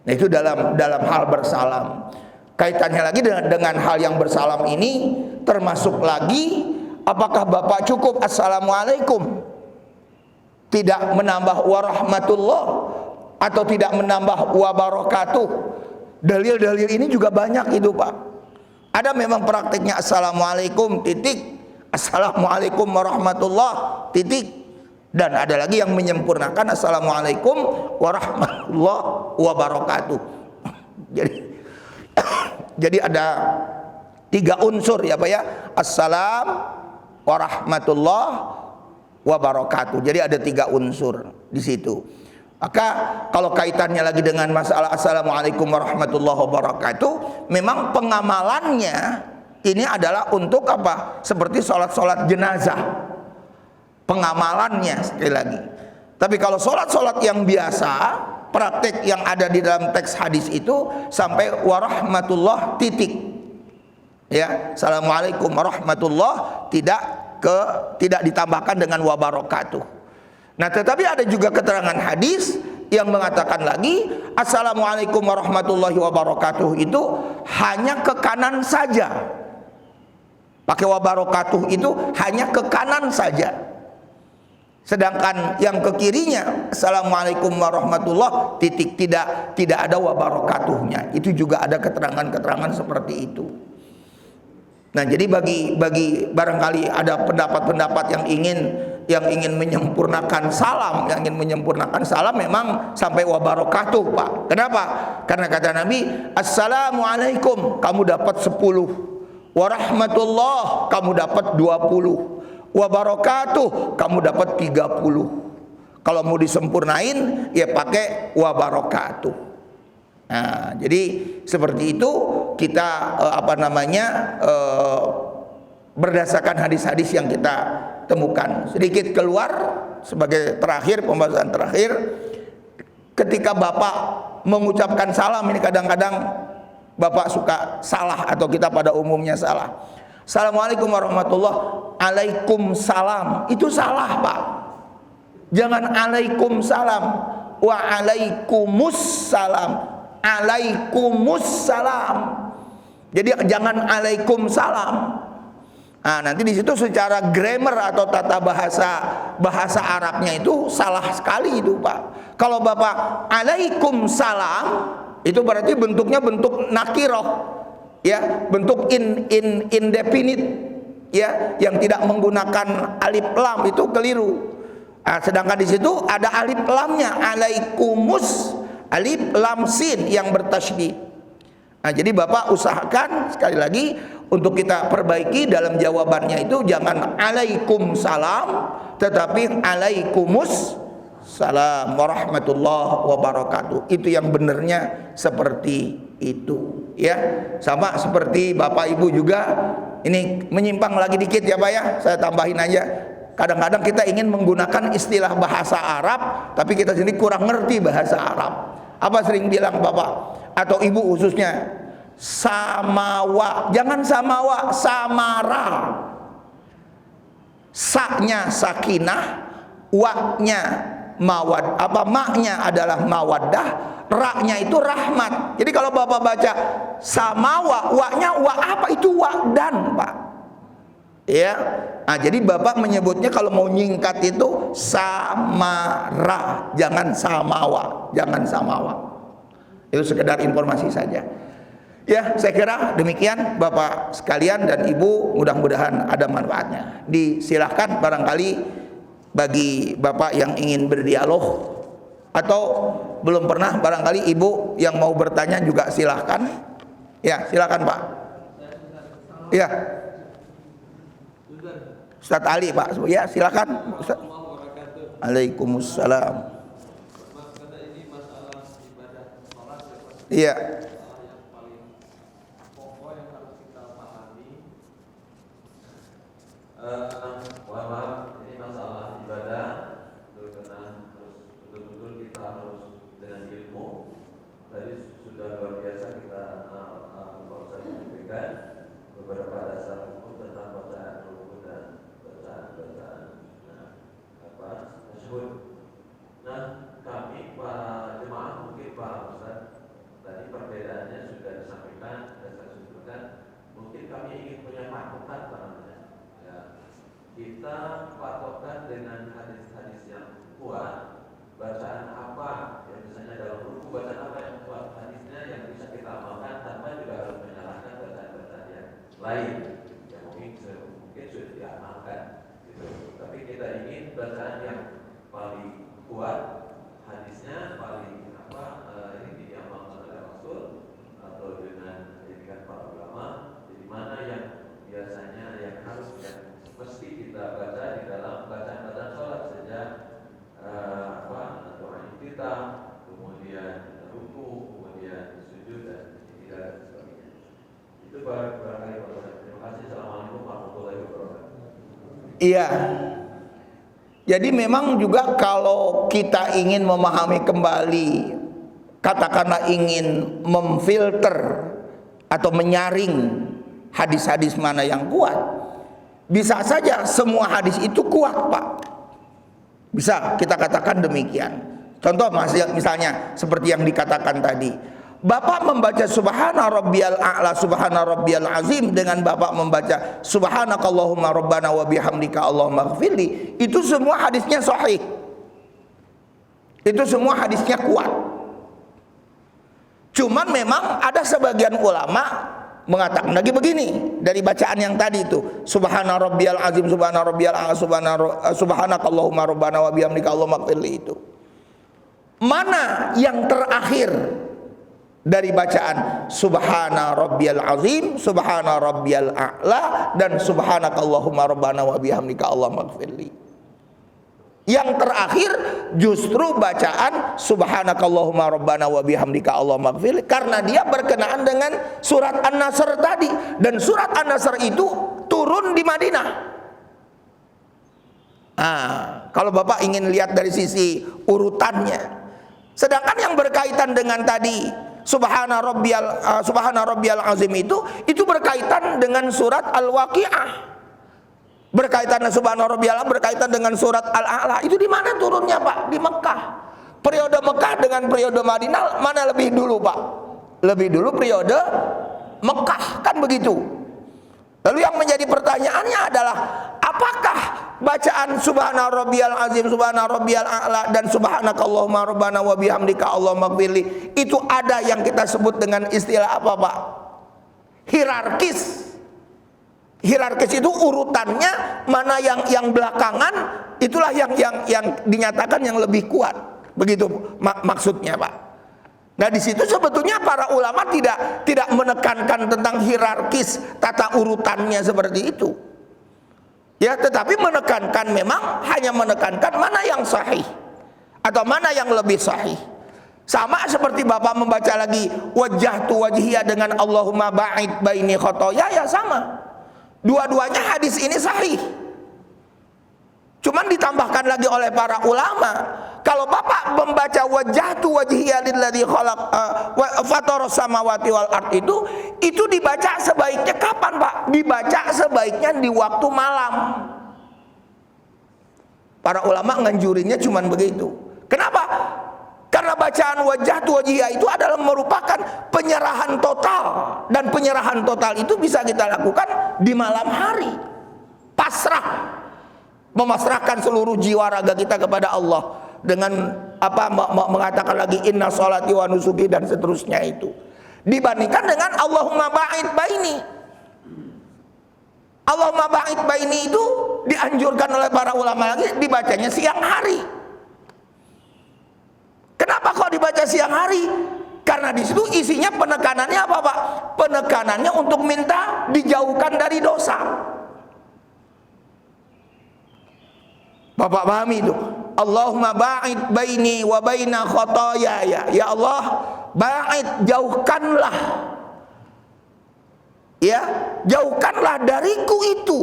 Nah, itu dalam hal bersalam. Kaitannya lagi dengan hal yang bersalam ini, termasuk lagi apakah Bapak cukup assalamualaikum, tidak menambah warahmatullah atau tidak menambah wabarakatuh? Dalil-dalil ini juga banyak itu Pak. Ada memang praktiknya assalamualaikum titik, assalamualaikum warahmatullah titik, dan ada lagi yang menyempurnakan assalamualaikum warahmatullahi wabarakatuh. Jadi ada 3 unsur ya Pak ya, assalam warahmatullahi wabarakatuh. Jadi ada 3 unsur di situ. Maka kalau kaitannya lagi dengan masalah assalamualaikum warahmatullahi wabarakatuh, memang pengamalannya ini adalah untuk apa? Seperti sholat-sholat jenazah, pengamalannya sekali lagi. Tapi kalau sholat-sholat yang biasa, praktek yang ada di dalam teks hadis itu sampai warahmatullah titik ya, assalamualaikum warahmatullah, tidak ditambahkan dengan wabarakatuh. Nah, tetapi ada juga keterangan hadis yang mengatakan lagi assalamualaikum warahmatullahi wabarakatuh itu hanya ke kanan saja. Pakai wabarakatuh itu hanya ke kanan saja. Sedangkan yang ke kirinya assalamualaikum warahmatullahi titik, tidak ada wabarakatuhnya. Itu juga ada keterangan-keterangan seperti itu. Nah, jadi bagi barangkali ada pendapat-pendapat yang ingin menyempurnakan salam, memang sampai wabarakatuh Pak. Kenapa? Karena kata Nabi, assalamualaikum kamu dapat 10, warahmatullah kamu dapat 20, wabarakatuh kamu dapat 30. Kalau mau disempurnain ya pakai wabarakatuh. Nah, jadi seperti itu kita berdasarkan hadis-hadis yang kita temukan. Sedikit keluar sebagai pembahasan terakhir, ketika Bapak mengucapkan salam ini kadang-kadang Bapak suka salah atau kita pada umumnya salah. Assalamualaikum warahmatullahi waalaikumsalam, itu salah Pak. Jangan alaikumsalam, wa alaikumussalam, alaikumussalam. Jadi jangan alaikumsalam. Nah, nanti di situ secara grammar atau tata bahasa Arabnya itu salah sekali itu Pak. Kalau Bapak alaikumsalam itu berarti bentuknya bentuk nakiroh ya, bentuk indefinite ya, yang tidak menggunakan alif lam, itu keliru. Nah, sedangkan di situ ada alif lamnya, alaikumus. alif lam sin yang bertasydid. Nah, jadi Bapak usahakan sekali lagi untuk kita perbaiki dalam jawabannya itu jangan Waalaikumsalam, tetapi Alaikumus salam warahmatullahi wabarakatuh. Itu yang benernya seperti itu ya. Sama seperti Bapak Ibu juga, ini menyimpang lagi dikit ya Pak ya, saya tambahin aja. Kadang-kadang kita ingin menggunakan istilah bahasa Arab, tapi kita sendiri kurang ngerti bahasa Arab. Apa sering bilang Bapak atau Ibu khususnya, samawa, jangan samawa, samara. Sa-nya sakinah, wa-nya mawad, ma-nya adalah mawaddah, ra-nya itu rahmat. Jadi kalau Bapak baca samawa, wa-nya wa apa? Itu wa dan, Pak. Ya. Nah, jadi Bapak menyebutnya kalau mau nyingkat itu samara, jangan samawa, jangan samawa. Itu sekedar informasi saja. Ya, saya kira demikian Bapak sekalian dan Ibu, mudah-mudahan ada manfaatnya. Disilahkan barangkali bagi Bapak yang ingin berdialog atau belum pernah, barangkali Ibu yang mau bertanya juga silahkan. Ya, silahkan Pak. Ya, Ustaz Ali Pak. Ya, silahkan Ustaz. Waalaikumsalam. Iya. Maaf, ini masalah ibadah, berkenan betul-betul kita harus dengan ilmu. Tadi sudah luar biasa kita berusaha menyampaikan beberapa dasar hukum tentang bacaan rukun dan bacaan tersebut. Nah, kami para jemaah mungkin paham Ustaz. Tadi perbedaannya sudah disampaikan dan saya sebutkan. Mungkin kami ingin punya patokan kita patokkan dengan hadis-hadis yang kuat, bacaan apa yang misalnya dalam buku bacaan apa yang kuat hadisnya yang bisa kita amalkan tanpa juga harus menyalahkan bacaan-bacaan yang lain yang mungkin sudah diamalkan gitu. Tapi kita ingin bacaan yang paling kuat hadisnya paling ini diamalkan oleh Rasul atau dengan pendidikan para ulama. Jadi mana yang biasanya yang harus mesti kita baca di dalam bacaan-bacaan sholat sejak doa kita, kemudian ruku, kemudian sujud dan sebagainya. Itu barangkali Pak. Terima kasih. Assalamualaikum warahmatullahi wabarakatuh. Iya. Jadi memang juga kalau kita ingin memahami kembali, katakanlah ingin memfilter atau menyaring hadis-hadis mana yang kuat, bisa saja semua hadis itu kuat Pak. Bisa kita katakan demikian. Contoh misalnya seperti yang dikatakan tadi, Bapak membaca subhana rabbiyal a'la subhana rabbiyal azim dengan Bapak membaca subhanakallahumma rabbana wa bihamdika allahumma ighfirli, itu semua hadisnya sahih. Itu semua hadisnya kuat. Cuman memang ada sebagian ulama mengatakan lagi begini dari bacaan yang tadi itu subhana rabbiyal azim subhana rabbiyal a'la subhanakallahumma rabbana wa bihamdika allahumma ighfirli, itu mana yang terakhir dari bacaan subhana rabbiyal azim subhana rabbiyal a'la dan subhanakallahumma rabbana wa bihamdika allahumma ighfirli? Yang terakhir justru bacaan subhanakallahumma rabbana wa bihamdika allahumma ighfirli, karena dia berkenaan dengan surat An-Nasr tadi, dan surat An-Nasr itu turun di Madinah. Kalau Bapak ingin lihat dari sisi urutannya, sedangkan yang berkaitan dengan tadi subhana rabbiyal azim itu berkaitan dengan surat Al-Waqiah. Berkaitan dengan subhana rabbiyal berkaitan dengan surat Al-A'la. Itu di mana turunnya Pak? Di Mekah. Periode Mekah dengan periode Madinah mana lebih dulu Pak? Lebih dulu periode Mekah, kan begitu. Lalu yang menjadi pertanyaannya adalah, apakah bacaan subhana rabbiyal azim subhana rabbiyal a'la dan subhanakallahumma rabbana wa bihamdika allahumma ighfirli itu ada yang kita sebut dengan istilah apa Pak? Hierarkis. Hierarkis itu urutannya mana yang belakangan itulah yang dinyatakan yang lebih kuat. Begitu maksudnya Pak. Nah di situ sebetulnya para ulama tidak menekankan tentang hierarkis tata urutannya seperti itu. Ya, tetapi menekankan, memang hanya menekankan mana yang sahih atau mana yang lebih sahih. Sama seperti Bapak membaca lagi wajjahtu wajhiya dengan Allahumma ba'id baini khotoya, ya sama. Dua-duanya hadis ini sahih. Cuman ditambahkan lagi oleh para ulama, kalau Bapak membaca wajjahtu wajhiya lilladzi khalaq fataras samawati wal ard itu dibaca sebaiknya kapan, Pak? Dibaca sebaiknya di waktu malam. Para ulama nganjurinnya cuman begitu. Kenapa? Karena bacaan wajjahtu wajhiya itu adalah merupakan penyerahan total, dan penyerahan total itu bisa kita lakukan di malam hari. Pasrah, memasrahkan seluruh jiwa raga kita kepada Allah dengan mengatakan lagi inna sholati wa nusuki dan seterusnya itu, dibandingkan dengan Allahumma ba'id baini. Allahumma ba'id baini itu dianjurkan oleh para ulama lagi dibacanya siang hari. Kenapa kok dibaca siang hari? Karena di situ isinya penekanannya apa, Pak? Penekanannya untuk minta dijauhkan dari dosa. Bapak pahami itu? Allahumma ba'id baini wa baina khotoyaya. Ya Allah, ba'id, jauhkanlah. Ya, jauhkanlah dariku itu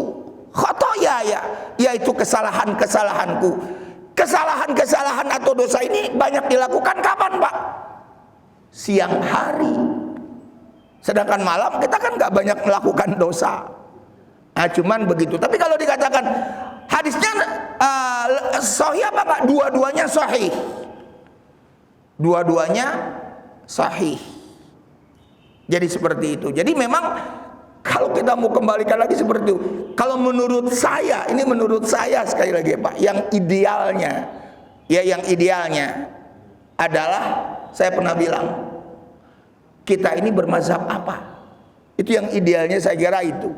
khotoyaya, yaitu kesalahan-kesalahanku. Kesalahan-kesalahan atau dosa ini banyak dilakukan kapan, Pak? Siang hari. Sedangkan malam kita kan nggak banyak melakukan dosa. Nah, cuman begitu. Tapi kalau dikatakan hadisnya sahih apa Pak? Dua-duanya sahih. Dua-duanya sahih. Jadi seperti itu. Jadi memang kalau kita mau kembalikan lagi seperti itu, kalau menurut saya, ini menurut saya sekali lagi Pak, yang idealnya, ya yang idealnya adalah, saya pernah bilang, kita ini bermazhab apa? Itu yang idealnya, saya kira itu.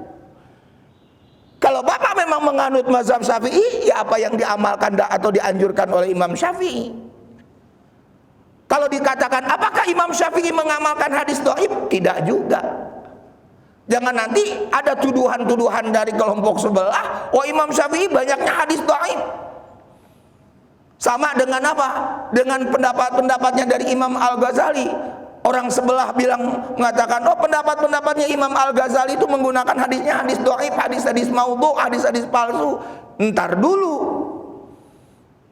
Kalau Bapak memang menganut mazhab Syafi'i, ya apa yang diamalkan atau dianjurkan oleh Imam Syafi'i. Kalau dikatakan apakah Imam Syafi'i mengamalkan hadis dhaif? Tidak juga. Jangan nanti ada tuduhan-tuduhan dari kelompok sebelah, oh Imam Syafi'i banyaknya hadis dhaif. Sama dengan apa? Dengan pendapat-pendapatnya dari Imam Al-Ghazali. Orang sebelah bilang, mengatakan, oh pendapat-pendapatnya Imam Al-Ghazali itu menggunakan hadisnya hadis dhaif, hadis-hadis maudhu, hadis-hadis palsu. Ntar dulu,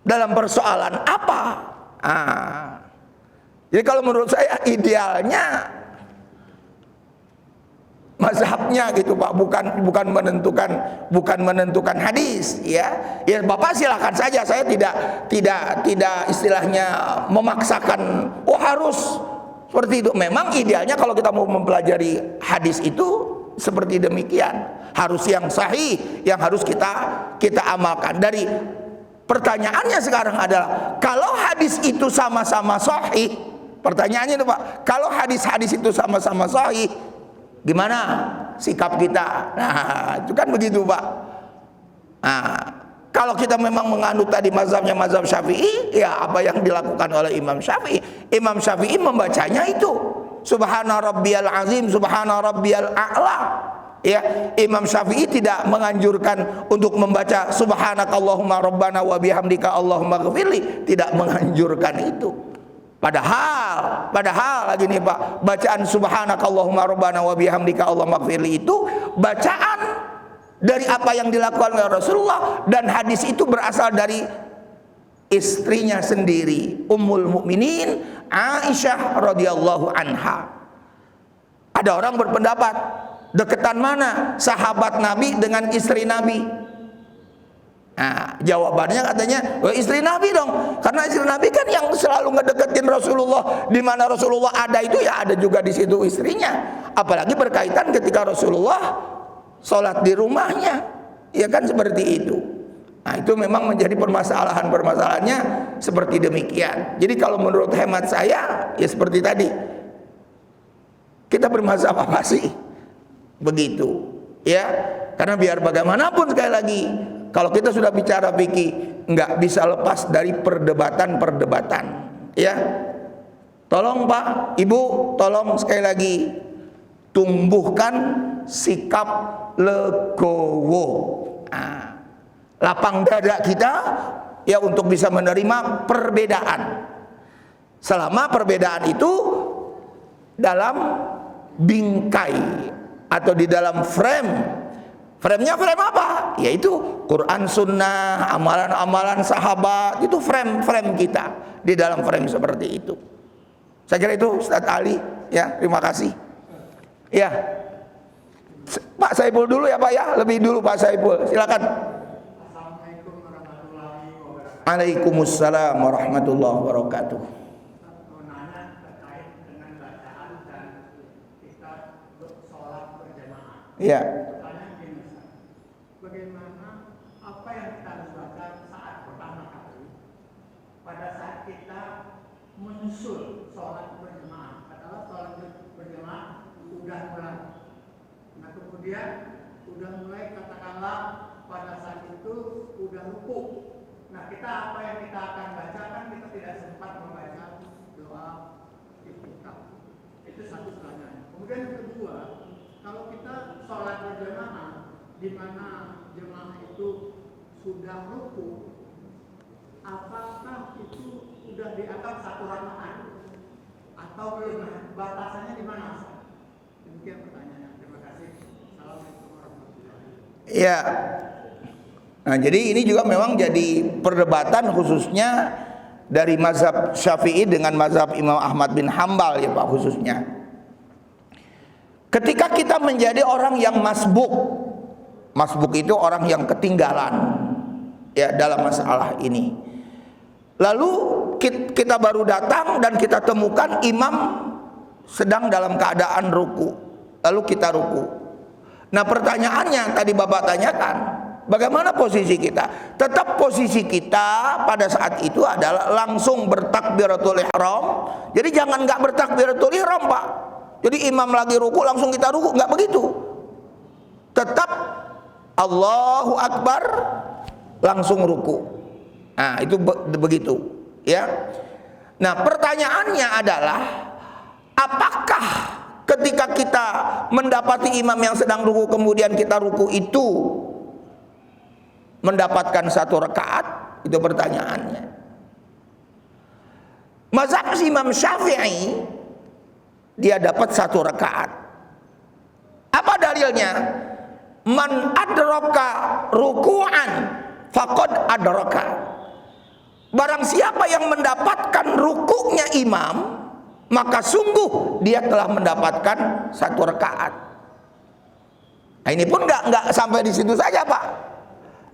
dalam persoalan apa? Jadi kalau menurut saya idealnya mazhabnya gitu Pak, bukan menentukan hadis, ya. Ya Bapak silakan saja, saya tidak istilahnya memaksakan oh harus seperti itu. Memang idealnya kalau kita mau mempelajari hadis itu seperti demikian, harus yang sahih, yang harus kita amalkan. Dari pertanyaannya sekarang adalah, kalau hadis itu sama-sama sahih, pertanyaannya itu Pak, kalau hadis-hadis itu sama-sama sahih, gimana sikap kita? Nah, itu kan begitu Pak. Nah, kalau kita memang menganut tadi mazhabnya mazhab Syafi'i, ya apa yang dilakukan oleh Imam Syafi'i. Imam Syafi'i membacanya itu Subhana rabbiyal azim, subhana rabbiyal a'la. Ya, Imam Syafi'i tidak menganjurkan untuk membaca subhanakallahumma rabbana wa bihamdika allahumma ghfirli, tidak menganjurkan itu. Padahal lagi nih Pak, bacaan subhanakallahumma rabbana wa bihamdika allahumma ghfirli itu bacaan dari apa yang dilakukan oleh Rasulullah, dan hadis itu berasal dari istrinya sendiri, Ummul Mukminin Aisyah radhiyallahu anha. Ada orang berpendapat, deketan mana sahabat Nabi dengan istri Nabi? Nah, jawabannya katanya, istri Nabi dong, karena istri Nabi kan yang selalu ngedeketin Rasulullah. Di mana Rasulullah ada itu, ya ada juga di situ istrinya. Apalagi berkaitan ketika Rasulullah sholat di rumahnya, ya kan seperti itu. Nah, itu memang menjadi permasalahannya seperti demikian. Jadi kalau menurut hemat saya, ya seperti tadi, kita bermazhab apa sih? Begitu, ya. Karena biar bagaimanapun sekali lagi, kalau kita sudah bicara fikih, nggak bisa lepas dari perdebatan-perdebatan, ya. Tolong Pak, Ibu, tolong sekali lagi tumbuhkan sikap legowo. Nah, lapang dada kita ya untuk bisa menerima perbedaan. Selama perbedaan itu dalam bingkai atau di dalam frame. Frame-nya frame apa? Yaitu Quran Sunnah, amalan-amalan sahabat. Itu frame-frame kita di dalam frame seperti itu. Saya kira itu Ustadz Ali. Ya, terima kasih. Ya, Pak Saiful dulu ya Pak ya. Lebih dulu Pak Saiful. Silakan. Assalamualaikum warahmatullahi wabarakatuh. Waalaikumsalam warahmatullahi wabarakatuh. Nanya terkait dengan bacaan dan kita sholat berjamaah. Ya. Pertanyaan gini, Ustaz. Bagaimana apa yang kita harus baca saat pertama kali pada saat kita menyusul sholat berjamaah? Katakanlah sholat berjamaah udah mulai. Nah kemudian udah mulai katakanlah pada saat itu udah ruku. Nah kita apa yang kita akan baca kan kita tidak sempat membaca doa iftitah. Itu satu pertanyaan. Kemudian yang kedua, kalau kita sholat berjamaah di mana jemaah itu sudah ruku, apakah itu sudah dianggap satu rakaat atau belum? Batasannya di mana? Demikian pertanyaannya. Terima kasih. Assalamualaikum warahmatullahi wabarakatuh. Ya. Nah, jadi ini juga memang jadi perdebatan khususnya dari mazhab Syafi'i dengan mazhab Imam Ahmad bin Hambal ya Pak khususnya. Ketika kita menjadi orang yang masbuk. Masbuk itu orang yang ketinggalan ya dalam masalah ini. Lalu kita baru datang dan kita temukan imam sedang dalam keadaan ruku. Lalu kita ruku. Nah pertanyaannya tadi Bapak tanyakan, bagaimana posisi kita? Tetap posisi kita pada saat itu adalah langsung bertakbiratul ihram. Jadi jangan nggak bertakbiratul ihram Pak. Jadi imam lagi ruku langsung kita ruku, nggak begitu. Tetap Allahu Akbar langsung ruku. Nah itu begitu ya. Nah pertanyaannya adalah apakah ketika kita mendapati imam yang sedang ruku kemudian kita ruku itu mendapatkan satu rakaat? Itu pertanyaannya. Mazhab Imam Syafi'i dia dapat satu rakaat. Apa dalilnya? Man adraka ruku'an faqad adraka. Barang siapa yang mendapatkan rukuknya imam, maka sungguh dia telah mendapatkan satu rakaat. Nah, ini pun nggak sampai di situ saja Pak,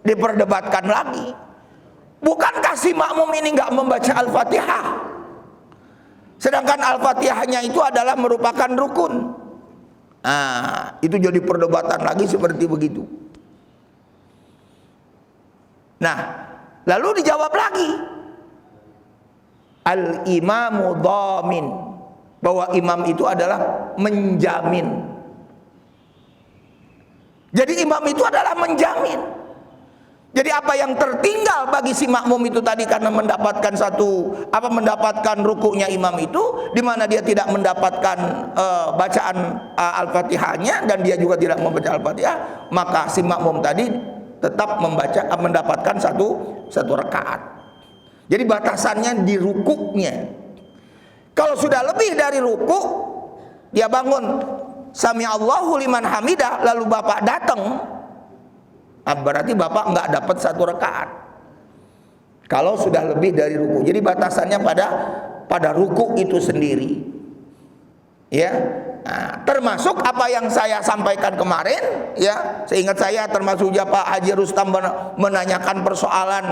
diperdebatkan lagi. Bukankah si makmum ini nggak membaca Al-Fatihah? Sedangkan Al-Fatihahnya itu adalah merupakan rukun. Nah, itu jadi perdebatan lagi seperti begitu. Nah, lalu dijawab lagi, al-imamu dhamin, bahwa imam itu adalah menjamin. Jadi imam itu adalah menjamin. Jadi apa yang tertinggal bagi si makmum itu tadi karena mendapatkan mendapatkan rukuknya imam itu, di mana dia tidak mendapatkan bacaan Al-Fatihahnya dan dia juga tidak membaca Al-Fatihah, maka si makmum tadi tetap mendapatkan satu rakaat. Jadi batasannya di rukuknya. Kalau sudah lebih dari rukuk, dia bangun Sami Allahu liman hamidah, lalu Bapak datang, berarti Bapak nggak dapat satu rakaat. Kalau sudah lebih dari ruku, jadi batasannya pada ruku itu sendiri, ya. Nah, termasuk apa yang saya sampaikan kemarin, ya. Seingat saya termasuk juga Pak Haji Rustam menanyakan persoalan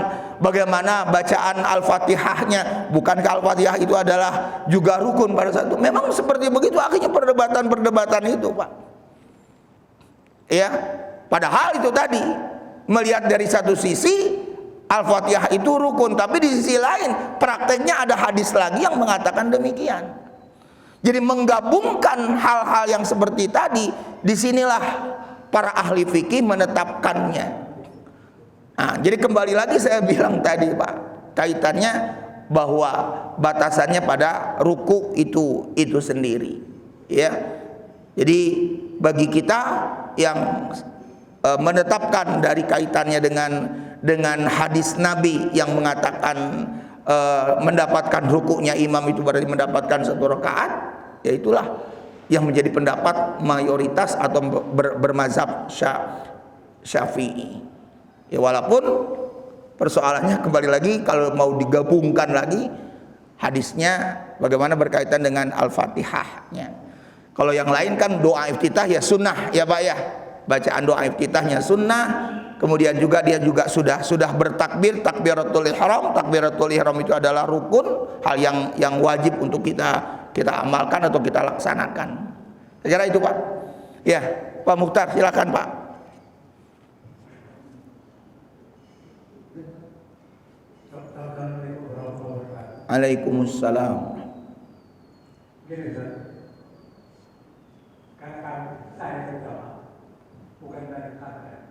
bagaimana bacaan Al-Fatihahnya. Bukankah Al-Fatihah itu adalah juga rukun pada saat itu? Memang seperti begitu akhirnya perdebatan itu Pak. Ya. Padahal itu tadi melihat dari satu sisi Al-Fatihah itu rukun, tapi di sisi lain prakteknya ada hadis lagi yang mengatakan demikian. Jadi menggabungkan hal-hal yang seperti tadi, disinilah para ahli fikih menetapkannya. Nah, jadi kembali lagi saya bilang tadi Pak, kaitannya bahwa batasannya pada ruku itu sendiri. Ya, jadi bagi kita yang menetapkan dari kaitannya dengan hadis Nabi yang mengatakan mendapatkan rukuknya imam itu berarti mendapatkan 1 rakaat, ya itulah yang menjadi pendapat mayoritas atau bermazhab Syafi'i. Ya, walaupun persoalannya kembali lagi kalau mau digabungkan lagi hadisnya bagaimana berkaitan dengan Al-Fatihahnya. Kalau yang lain kan doa iftitah ya sunnah ya Pak ya. Bacaan doa iftitahnya sunnah. Kemudian juga dia juga sudah bertakbir, takbiratul ihram. Takbiratul ihram itu adalah rukun, hal yang wajib untuk kita amalkan atau kita laksanakan. Saya kira itu Pak. Ya, Pak Mukhtar silakan Pak. Waalaikumsalam. Gini Ustaz, karena saya terutama bukan dari kata,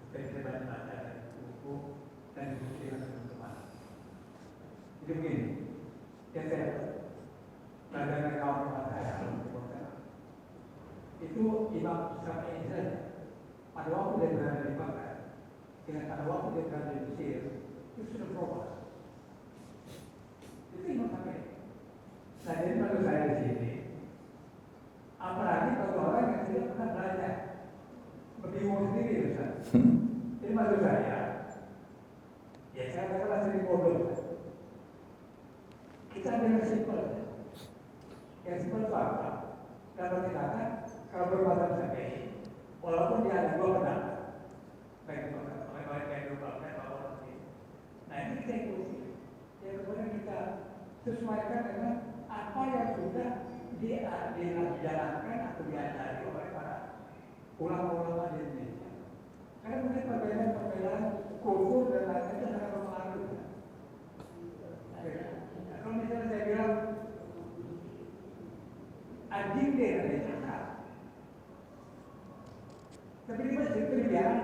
dari baca dari buku dan diskusi dengan teman-teman. Jadi begini, yang saya belajar dari kawan-kawan saya itu Imam Syafi'i saja. Pada waktu dia berada di Baghdad, dengan pada waktu dia berada di Mesir, itu sudah berubah. Itu Imam Syafi'i. Nah, jadi maksud saya di sini, apalagi bagi orang yang tidak pernah belajar, bingung sendiri, Ustaz. Jadi maksud saya, ya saya katakan sering bodoh. Kita ambil yang simpel, yang simpel itu apa? Dapat dikatakan kalau bermazhab Syafi'i, walaupun dia ada 2 pendapat, baik itu pendapat ini. Nah, ini kita ikuti. Yang kemudian kita sesuaikan dengan apa yang sudah dijalankan atau diajari oleh para ulama-ulama di Indonesia. Karena mungkin perbedaan kultur dan lain-lain itu sangat mempengaruhi. Kalau misalnya saya bilang anjing dia ada cakap, tapi di masjid itu dibiarkan.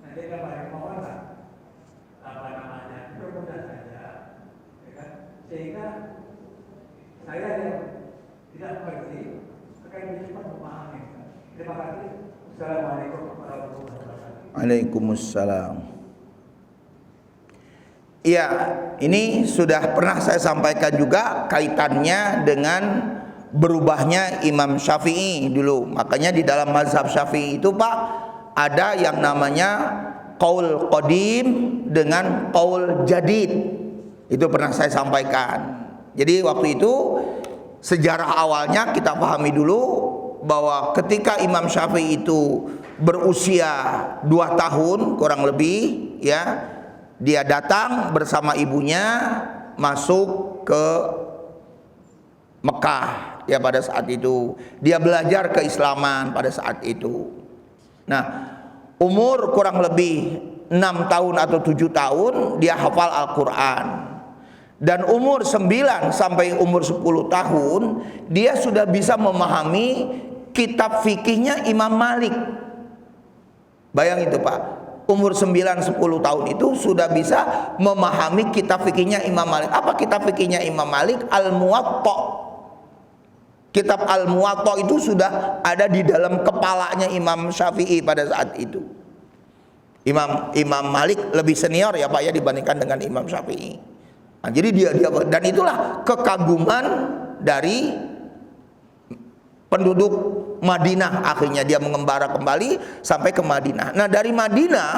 Nah, dia nggak banyak kemauan lah. Apa namanya? Bermudah saja, ya kan? Sehingga saya yang tidak mengerti akan lebih cepat memahami. Terima kasih. Assalamualaikum warahmatullahi wabarakatuh. Waalaikumsalam. Iya, ini sudah pernah saya sampaikan juga kaitannya dengan berubahnya Imam Syafi'i dulu. Makanya di dalam mazhab Syafi'i itu Pak ada yang namanya qaul qadim dengan qaul jadid. Itu pernah saya sampaikan. Jadi waktu itu sejarah awalnya kita pahami dulu bahwa ketika Imam Syafi'i itu berusia 2 tahun kurang lebih ya, dia datang bersama ibunya masuk ke Mekah ya pada saat itu. Dia belajar keislaman pada saat itu. Nah, umur kurang lebih 6 tahun atau 7 tahun dia hafal Al-Quran. Dan umur 9 sampai umur 10 tahun dia sudah bisa memahami kitab fikihnya Imam Malik. Bayang itu Pak, umur 9-10 tahun itu sudah bisa memahami kitab fikihnya Imam Malik. Apa kitab fikihnya Imam Malik? Al-Muwatta. Kitab Al-Muwatta itu sudah ada di dalam kepalanya Imam Syafi'i pada saat itu. Imam Malik lebih senior ya Pak ya dibandingkan dengan Imam Syafi'i. Nah, jadi dia dan itulah kekaguman dari penduduk Madinah. Akhirnya dia mengembara kembali sampai ke Madinah. Nah, dari Madinah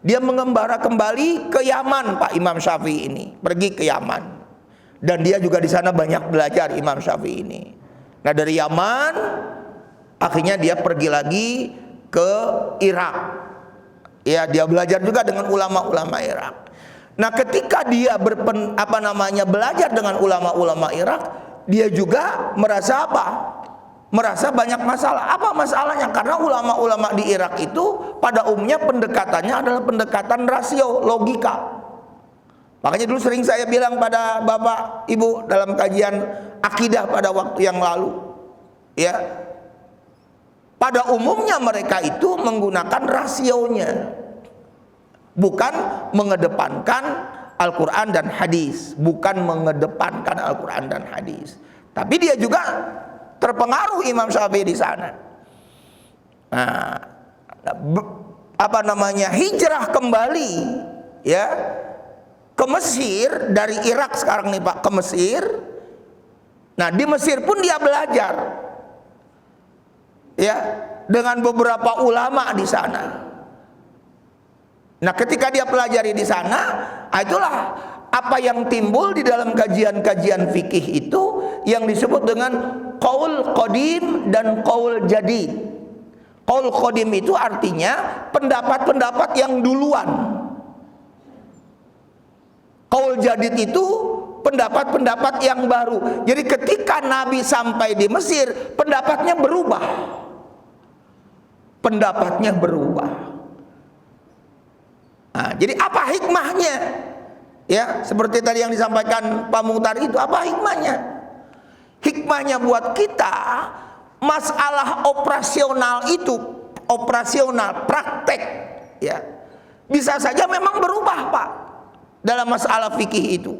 dia mengembara kembali ke Yaman Pak Imam Syafi'i ini, pergi ke Yaman. Dan dia juga di sana banyak belajar Imam Syafi'i ini. Nah, dari Yaman akhirnya dia pergi lagi ke Irak. Ya, dia belajar juga dengan ulama-ulama Irak. Nah, ketika dia belajar dengan ulama-ulama Irak, dia juga merasa apa? Merasa banyak masalah. Apa masalahnya? Karena ulama-ulama di Irak itu pada umumnya pendekatannya adalah pendekatan rasio, logika. Makanya dulu sering saya bilang pada Bapak Ibu dalam kajian akidah pada waktu yang lalu, ya, pada umumnya mereka itu menggunakan rasionya, bukan mengedepankan Al-Quran dan hadis, bukan mengedepankan Al-Quran dan hadis. Tapi dia juga terpengaruh Imam Syafi'i di sana. Nah, hijrah kembali ya ke Mesir dari Irak sekarang nih Pak, ke Mesir. Nah, di Mesir pun dia belajar ya dengan beberapa ulama di sana. Nah, ketika dia pelajari di sana, itulah apa yang timbul di dalam kajian-kajian fikih itu yang disebut dengan qaul qadim dan qaul jadid. Qaul qadim itu artinya pendapat-pendapat yang duluan. Qaul jadid itu pendapat-pendapat yang baru. Jadi ketika Nabi sampai di Mesir, pendapatnya berubah. Pendapatnya berubah. Nah, jadi apa hikmahnya? Ya, seperti tadi yang disampaikan Pak Muhtar itu, apa hikmahnya? Hikmahnya buat kita, masalah operasional itu, operasional, praktek, ya, bisa saja memang berubah Pak, dalam masalah fikih itu.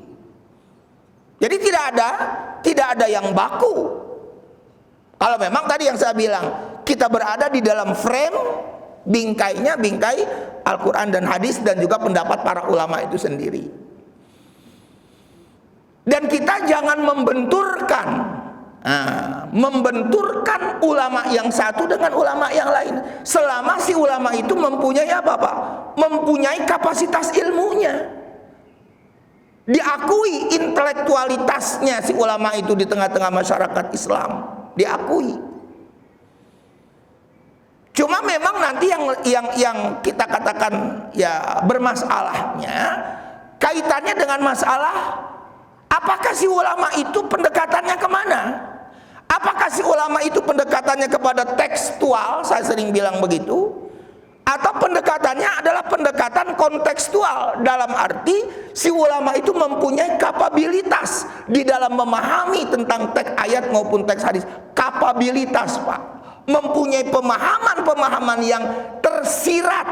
Jadi tidak ada yang baku. Kalau memang tadi yang saya bilang, kita berada di dalam frame bingkainya, bingkai Al-Quran dan hadis dan juga pendapat para ulama itu sendiri. Dan kita jangan membenturkan ulama yang satu dengan ulama yang lain, selama si ulama itu mempunyai apa Pak? Mempunyai kapasitas ilmunya, diakui intelektualitasnya si ulama itu di tengah-tengah masyarakat Islam, diakui. Cuma memang nanti yang kita katakan ya bermasalahnya kaitannya dengan masalah apakah si ulama itu pendekatannya kemana? Apakah si ulama itu pendekatannya kepada tekstual, saya sering bilang begitu, atau pendekatannya adalah pendekatan kontekstual, dalam arti si ulama itu mempunyai kapabilitas di dalam memahami tentang teks ayat maupun teks hadis. Kapabilitas Pak, mempunyai pemahaman yang tersirat.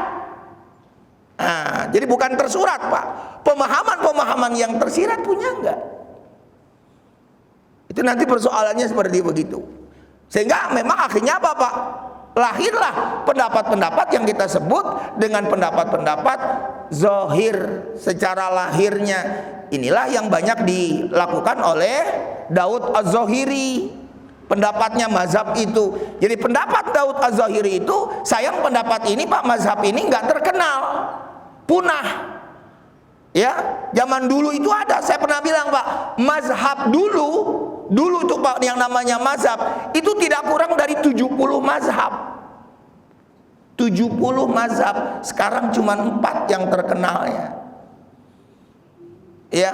Nah, jadi bukan tersurat Pak, pemahaman yang tersirat punya enggak? Itu nanti persoalannya seperti begitu. Sehingga memang akhirnya apa Pak? Lahirlah pendapat-pendapat yang kita sebut dengan pendapat-pendapat zahir secara lahirnya. Inilah yang banyak dilakukan oleh Daud Az-Zahiri. Pendapatnya mazhab itu. Jadi pendapat Daud Az-Zahiri itu, sayang pendapat ini Pak, mazhab ini nggak terkenal, punah. Ya, zaman dulu itu ada, saya pernah bilang Pak, mazhab dulu itu Pak, yang namanya mazhab itu tidak kurang dari 70 mazhab. 70 mazhab, sekarang cuma 4 yang terkenalnya. Ya,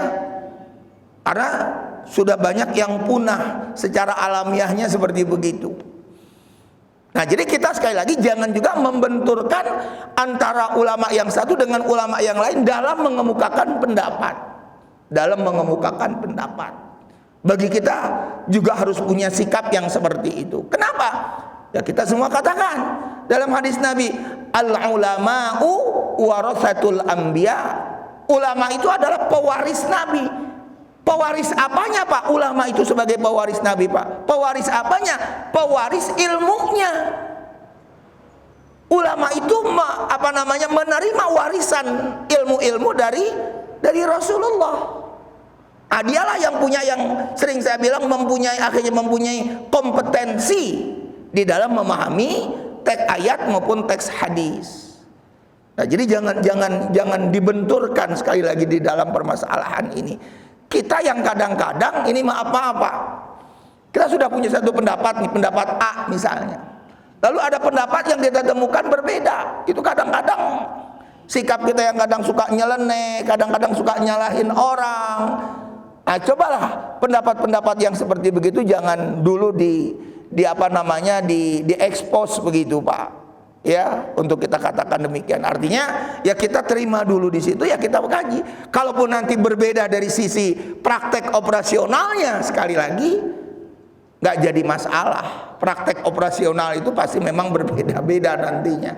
karena sudah banyak yang punah secara alamiahnya seperti begitu. Nah, jadi kita sekali lagi jangan juga membenturkan antara ulama yang satu dengan ulama yang lain dalam mengemukakan pendapat. Bagi kita juga harus punya sikap yang seperti itu. Kenapa? Ya kita semua katakan dalam hadis Nabi, al-ulama'u warathatul anbiya. Ulama itu adalah pewaris Nabi. Pewaris apanya Pak? Ulama itu sebagai pewaris Nabi Pak. Pewaris apanya? Pewaris ilmunya. Ulama itu menerima warisan ilmu-ilmu dari Rasulullah. Nah, dialah yang sering saya bilang akhirnya mempunyai kompetensi di dalam memahami teks ayat maupun teks hadis. Nah, jadi jangan dibenturkan sekali lagi di dalam permasalahan ini. Kita yang kadang-kadang ini maaf Pak, kita sudah punya satu pendapat nih, pendapat A misalnya, lalu ada pendapat yang kita temukan berbeda. Itu kadang-kadang sikap kita yang kadang suka nyeleneh, kadang-kadang suka nyalahin orang. Nah, cobalah pendapat-pendapat yang seperti begitu jangan dulu diekspos begitu Pak. Ya, untuk kita katakan demikian. Artinya ya kita terima dulu di situ, ya kita kaji. Kalaupun nanti berbeda dari sisi praktek operasionalnya, sekali lagi nggak jadi masalah. Praktek operasional itu pasti memang berbeda-beda nantinya.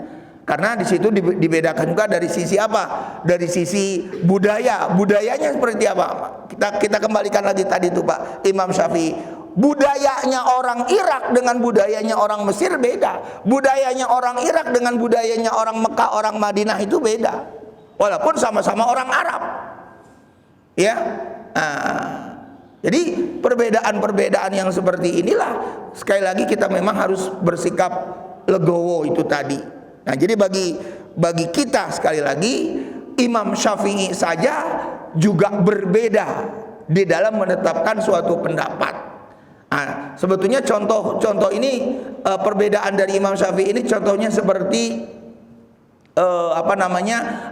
Karena di situ dibedakan juga dari sisi apa? Dari sisi budaya. Budayanya seperti apa? Kita kembalikan lagi tadi itu Pak Imam Syafi'i. Budayanya orang Irak dengan budayanya orang Mesir beda. Budayanya orang Irak dengan budayanya orang Mekah, orang Madinah itu beda. Walaupun sama-sama orang Arab. Ya. Jadi perbedaan-perbedaan yang seperti inilah sekali lagi kita memang harus bersikap legowo itu tadi. Nah, jadi bagi kita sekali lagi Imam Syafi'i saja juga berbeda di dalam menetapkan suatu pendapat. Nah, sebetulnya contoh ini perbedaan dari Imam Syafi'i ini contohnya seperti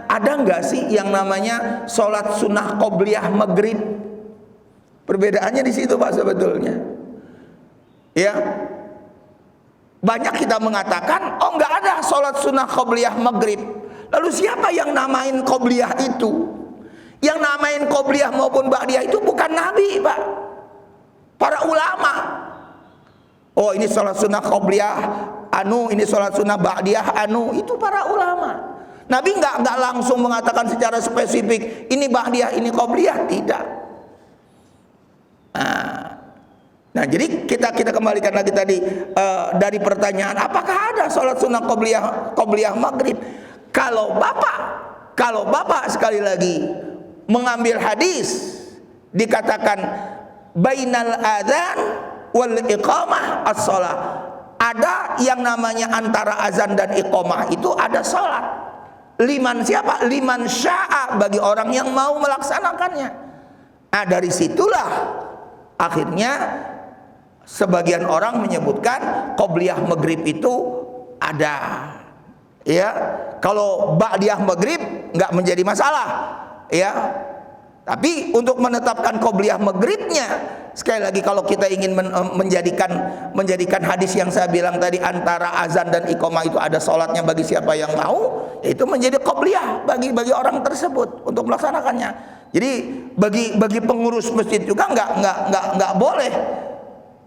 ada nggak sih yang namanya sholat sunnah qobliyah maghrib? Perbedaannya di situ Pak sebetulnya. Ya. Banyak kita mengatakan, oh nggak ada sholat sunnah qobliyah maghrib. Lalu siapa yang namain qobliyah itu? Yang namain qobliyah maupun ba'diyah itu bukan Nabi Pak, para ulama. Oh ini sholat sunnah qobliyah anu, ini sholat sunnah ba'diyah anu, itu para ulama. Nabi nggak langsung mengatakan secara spesifik ini ba'diyah, ini qobliyah, tidak. Nah, jadi kita kembalikan lagi tadi dari pertanyaan apakah ada sholat sunnah qobliyah maghrib? Kalau bapak sekali lagi mengambil hadis dikatakan bainal adzan wal iqamah as-shalah. Ada yang namanya antara azan dan iqamah itu ada sholat. Liman siapa? Liman sya'a, bagi orang yang mau melaksanakannya. Nah, dari situlah akhirnya sebagian orang menyebutkan qobliyah maghrib itu ada. Ya, kalau ba'diyah maghrib nggak menjadi masalah. Ya, tapi untuk menetapkan qobliyah maghribnya, sekali lagi kalau kita ingin menjadikan hadis yang saya bilang tadi antara azan dan iqamah itu ada sholatnya bagi siapa yang mau, itu menjadi qobliyah bagi orang tersebut untuk melaksanakannya. Jadi bagi pengurus masjid juga nggak boleh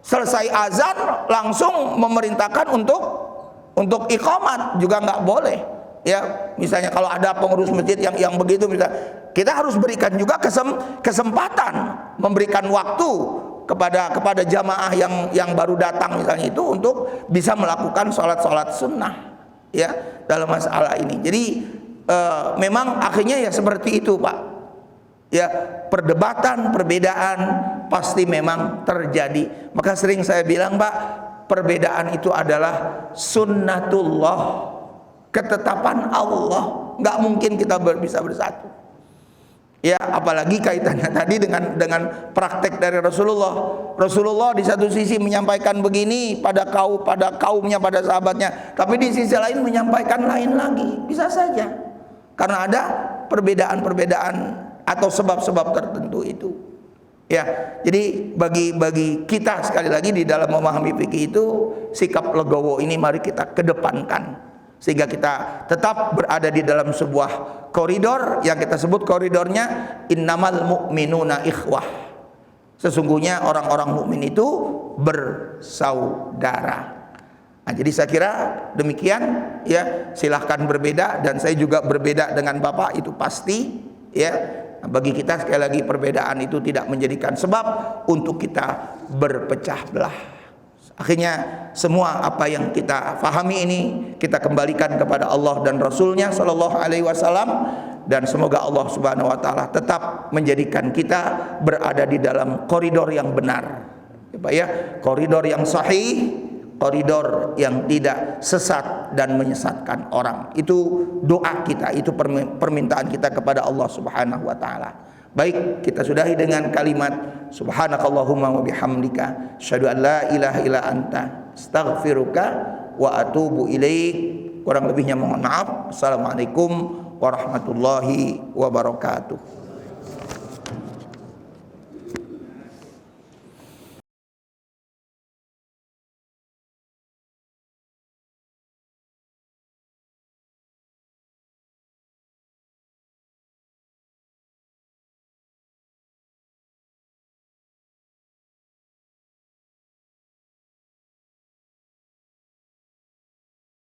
selesai azan langsung memerintahkan untuk iqamat, juga nggak boleh. Ya, misalnya kalau ada pengurus masjid yang begitu, misalnya kita harus berikan juga kesempatan, memberikan waktu kepada jamaah yang baru datang misalnya itu untuk bisa melakukan sholat sunnah ya dalam masalah ini. Jadi memang akhirnya ya seperti itu Pak. Ya, perdebatan, perbedaan pasti memang terjadi. Maka sering saya bilang Pak, perbedaan itu adalah sunnatullah, ketetapan Allah. Nggak mungkin kita bisa bersatu. Ya, apalagi kaitannya tadi dengan praktek dari Rasulullah. Rasulullah di satu sisi menyampaikan begini pada kaumnya, pada sahabatnya, tapi di sisi lain menyampaikan lain lagi. Bisa saja karena ada perbedaan atau sebab-sebab tertentu itu. Ya, jadi bagi kita sekali lagi di dalam memahami fikih itu, sikap legowo ini mari kita kedepankan sehingga kita tetap berada di dalam sebuah koridor yang kita sebut koridornya innamal mu'minuna ikhwah. Sesungguhnya orang-orang mukmin itu bersaudara. Nah, jadi saya kira demikian ya, silahkan berbeda dan saya juga berbeda dengan Bapak itu pasti ya. Nah, bagi kita sekali lagi perbedaan itu tidak menjadikan sebab untuk kita berpecah belah. Akhirnya semua apa yang kita fahami ini kita kembalikan kepada Allah dan Rasulnya Shallallahu Alaihi Wasallam, dan semoga Allah Subhanahu Wa Taala tetap menjadikan kita berada di dalam koridor yang benar, ya, koridor yang sahih, koridor yang tidak sesat dan menyesatkan orang. Itu doa kita, itu permintaan kita kepada Allah Subhanahu wa taala. Baik, kita sudahi dengan kalimat subhanakallahumma wa bihamdika asyhadu an la ilaha illa anta astaghfiruka wa atubu ilaik. Kurang lebihnya mohon maaf. Assalamualaikum warahmatullahi wabarakatuh.